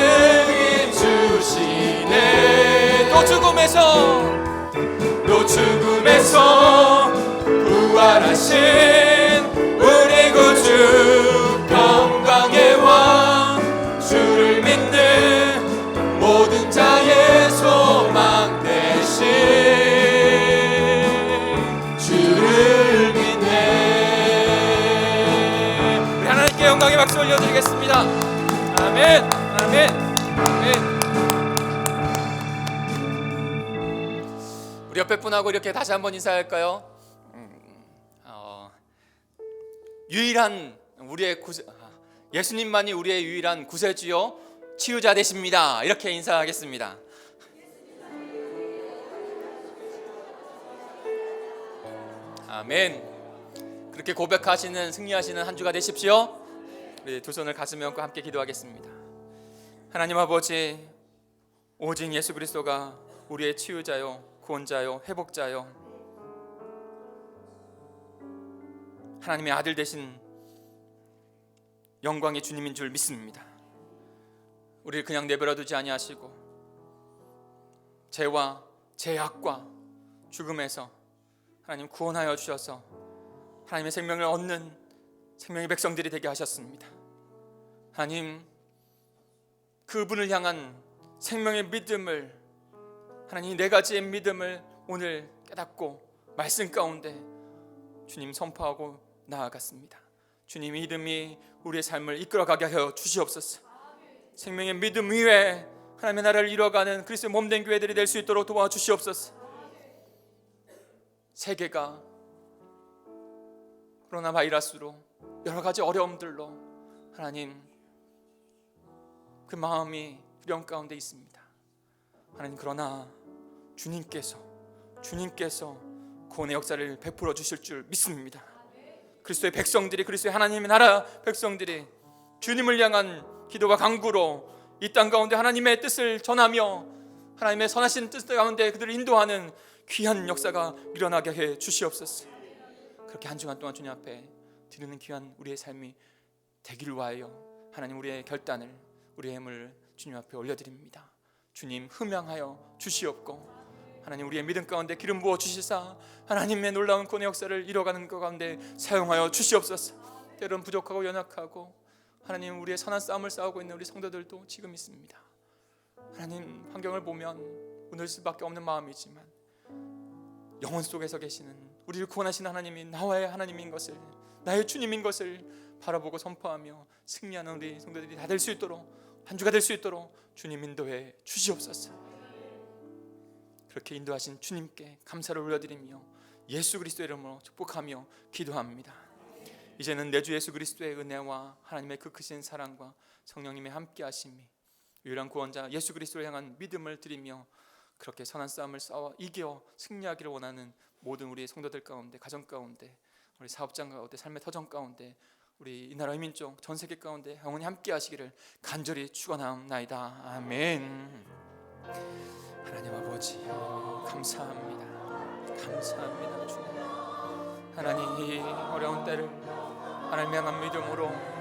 Speaker 4: 이주시네. 또 죽음에서 부활하신 우리 구주 영광의 왕, 주를 믿는 옆에 분하고 이렇게 다시 한번 인사할까요? 유일한 우리의 예수님만이 우리의 유일한 구세주요 치유자 되십니다. 이렇게 인사하겠습니다. 아멘. 그렇게 고백하시는 승리하시는 한 주가 되십시오. 우리 두 손을 가슴에 얹고 함께 기도하겠습니다. 하나님 아버지, 오직 예수 그리스도가 우리의 치유자요, 구원자요, 회복자요, 하나님의 아들 되신 영광의 주님인 줄 믿습니다. 우리를 그냥 내버려 두지 아니하시고 죄와 죄악과 죽음에서 하나님 구원하여 주셔서 하나님의 생명을 얻는 생명의 백성들이 되게 하셨습니다. 하나님, 그분을 향한 생명의 믿음을, 하나님 네 가지의 믿음을 오늘 깨닫고 말씀 가운데 주님 선포하고 나아갔습니다. 주님 이름이 우리의 삶을 이끌어가게 하여 주시옵소서. 생명의 믿음 위에 하나님의 나라를 이뤄가는 그리스도의 몸된 교회들이 될 수 있도록 도와주시옵소서. 세계가 코로나 바이러스로 여러 가지 어려움들로 하나님 그 마음이 두려움 가운데 있습니다. 하나님, 그러나 주님께서 구원의 역사를 베풀어 주실 줄 믿습니다. 그리스도의 백성들이, 그리스도의 하나님의 나라 백성들이 주님을 향한 기도와 간구로 이 땅 가운데 하나님의 뜻을 전하며 하나님의 선하신 뜻 가운데 그들을 인도하는 귀한 역사가 일어나게 해 주시옵소서. 그렇게 한 주간 동안 주님 앞에 드리는 귀한 우리의 삶이 되기를 위하여 하나님, 우리의 결단을, 우리의 힘을 주님 앞에 올려드립니다. 주님 흠양하여 주시옵고 하나님, 우리의 믿음 가운데 기름 부어 주시사 하나님의 놀라운 구원의 역사를 이뤄가는 것 가운데 사용하여 주시옵소서. 때론 부족하고 연약하고 하나님, 우리의 선한 싸움을 싸우고 있는 우리 성도들도 지금 있습니다. 하나님, 환경을 보면 무너질 수밖에 없는 마음이지만 영혼 속에서 계시는 우리를 구원하시는 하나님이 나와의 하나님인 것을, 나의 주님인 것을 바라보고 선포하며 승리하는 우리 성도들이 다 될 수 있도록, 한 주가 될 수 있도록 주님 인도해 주시옵소서. 그렇게 인도하신 주님께 감사를 올려드리며 예수 그리스도의 이름으로 축복하며 기도합니다. 이제는 내 주 예수 그리스도의 은혜와 하나님의 그 크신 사랑과 성령님의 함께하심이, 유일한 구원자 예수 그리스도를 향한 믿음을 드리며 그렇게 선한 싸움을 싸워 이겨 승리하기를 원하는 모든 우리 성도들 가운데, 가정 가운데, 우리 사업장 가운데, 삶의 터전 가운데, 우리 이 나라 민족 전 세계 가운데 영원히 함께하시기를 간절히 축원하옵나이다. 아멘. 하나님 아버지, 감사합니다. 감사합니다. 주님, 하나님 이 어려운 때를 하나님 향한 믿음으로